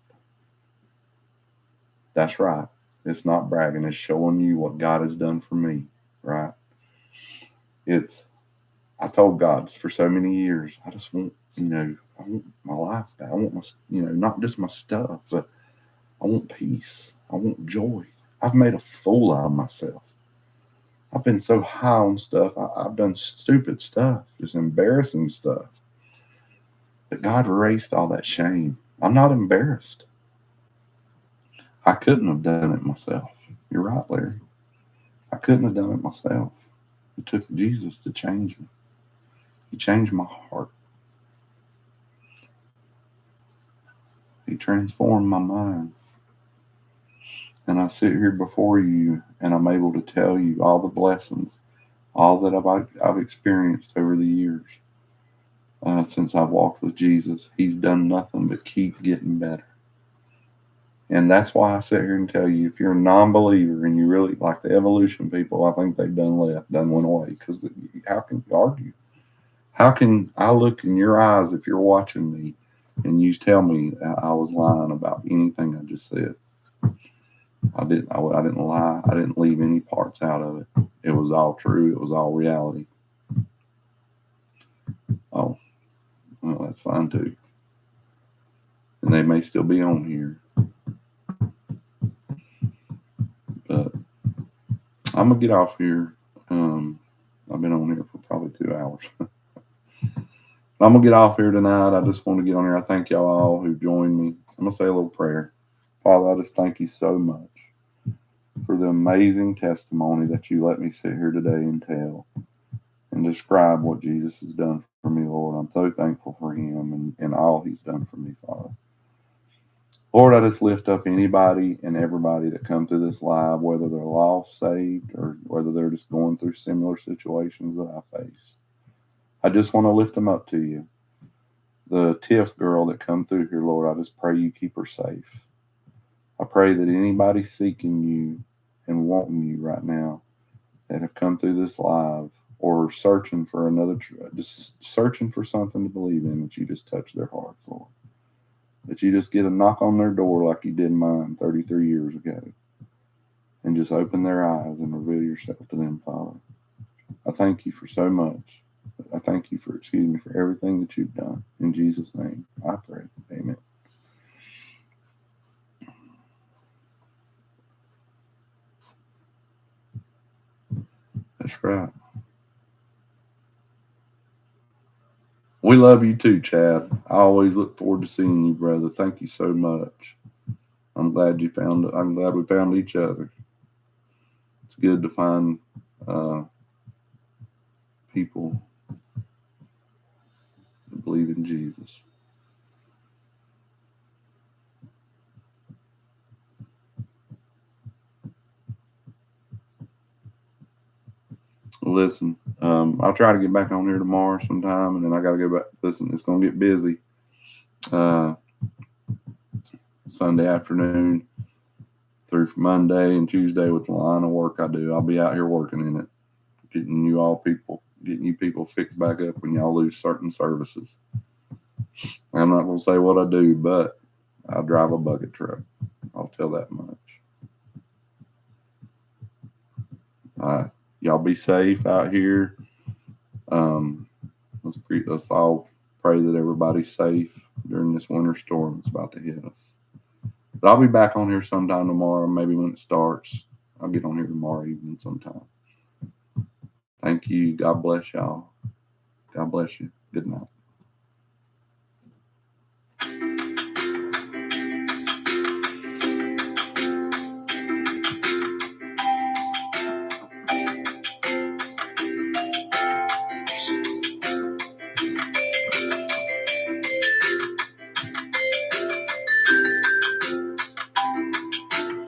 S1: That's right. It's not bragging. It's showing you what God has done for me, right? I told God for so many years, I just want, I want my life back. I want my, not just my stuff, but I want peace. I want joy. I've made a fool out of myself. I've been so high on stuff. I've done stupid stuff, just embarrassing stuff. But God erased all that shame. I'm not embarrassed. I couldn't have done it myself. You're right, Larry. I couldn't have done it myself. It took Jesus to change me. He changed my heart. He transformed my mind. And I sit here before you and I'm able to tell you all the blessings, all that I've experienced over the years since I've walked with Jesus. He's done nothing but keep getting better. And that's why I sit here and tell you, if you're a non-believer and you really like the evolution people, I think they've done went away. Because how can you argue? How can I look in your eyes if you're watching me and you tell me I was lying about anything I just said? I didn't lie. I didn't leave any parts out of it. It was all true. It was all reality. Oh, well, that's fine too. And they may still be on here. But I'm going to get off here. I've been on here for probably 2 hours. I'm going to get off here tonight. I just want to get on here. I thank y'all all who joined me. I'm going to say a little prayer. Father, I just thank you so much for the amazing testimony that you let me sit here today and tell and describe what Jesus has done for me, Lord. I'm so thankful for him and all he's done for me, Father. Lord, I just lift up anybody and everybody that come through this live, whether they're lost, saved, or whether they're just going through similar situations that I face. I just want to lift them up to you. The Tiff girl that come through here, Lord, I just pray you keep her safe. I pray that anybody seeking you and wanting you right now that have come through this live or searching for just searching for something to believe in, that you just touch their hearts, Lord. That you just get a knock on their door like you did mine 33 years ago and just open their eyes and reveal yourself to them, Father. I thank you for so much. I thank you for everything that you've done. In Jesus' name, I pray. Amen. That's right. We love you too, Chad. I always look forward to seeing you, brother. Thank you so much. I'm glad we found each other. It's good to find people that believe in Jesus. Listen, I'll try to get back on here tomorrow sometime, and then I got to go back. Listen, it's going to get busy Sunday afternoon through Monday and Tuesday with the line of work I do. I'll be out here working in it, getting you people fixed back up when y'all lose certain services. I'm not going to say what I do, but I drive a bucket truck. I'll tell that much. All right. Y'all be safe out here. Let's all pray that everybody's safe during this winter storm that's about to hit us. But I'll be back on here sometime tomorrow, maybe when it starts. I'll get on here tomorrow evening sometime. Thank you. God bless y'all. God bless you. Good night.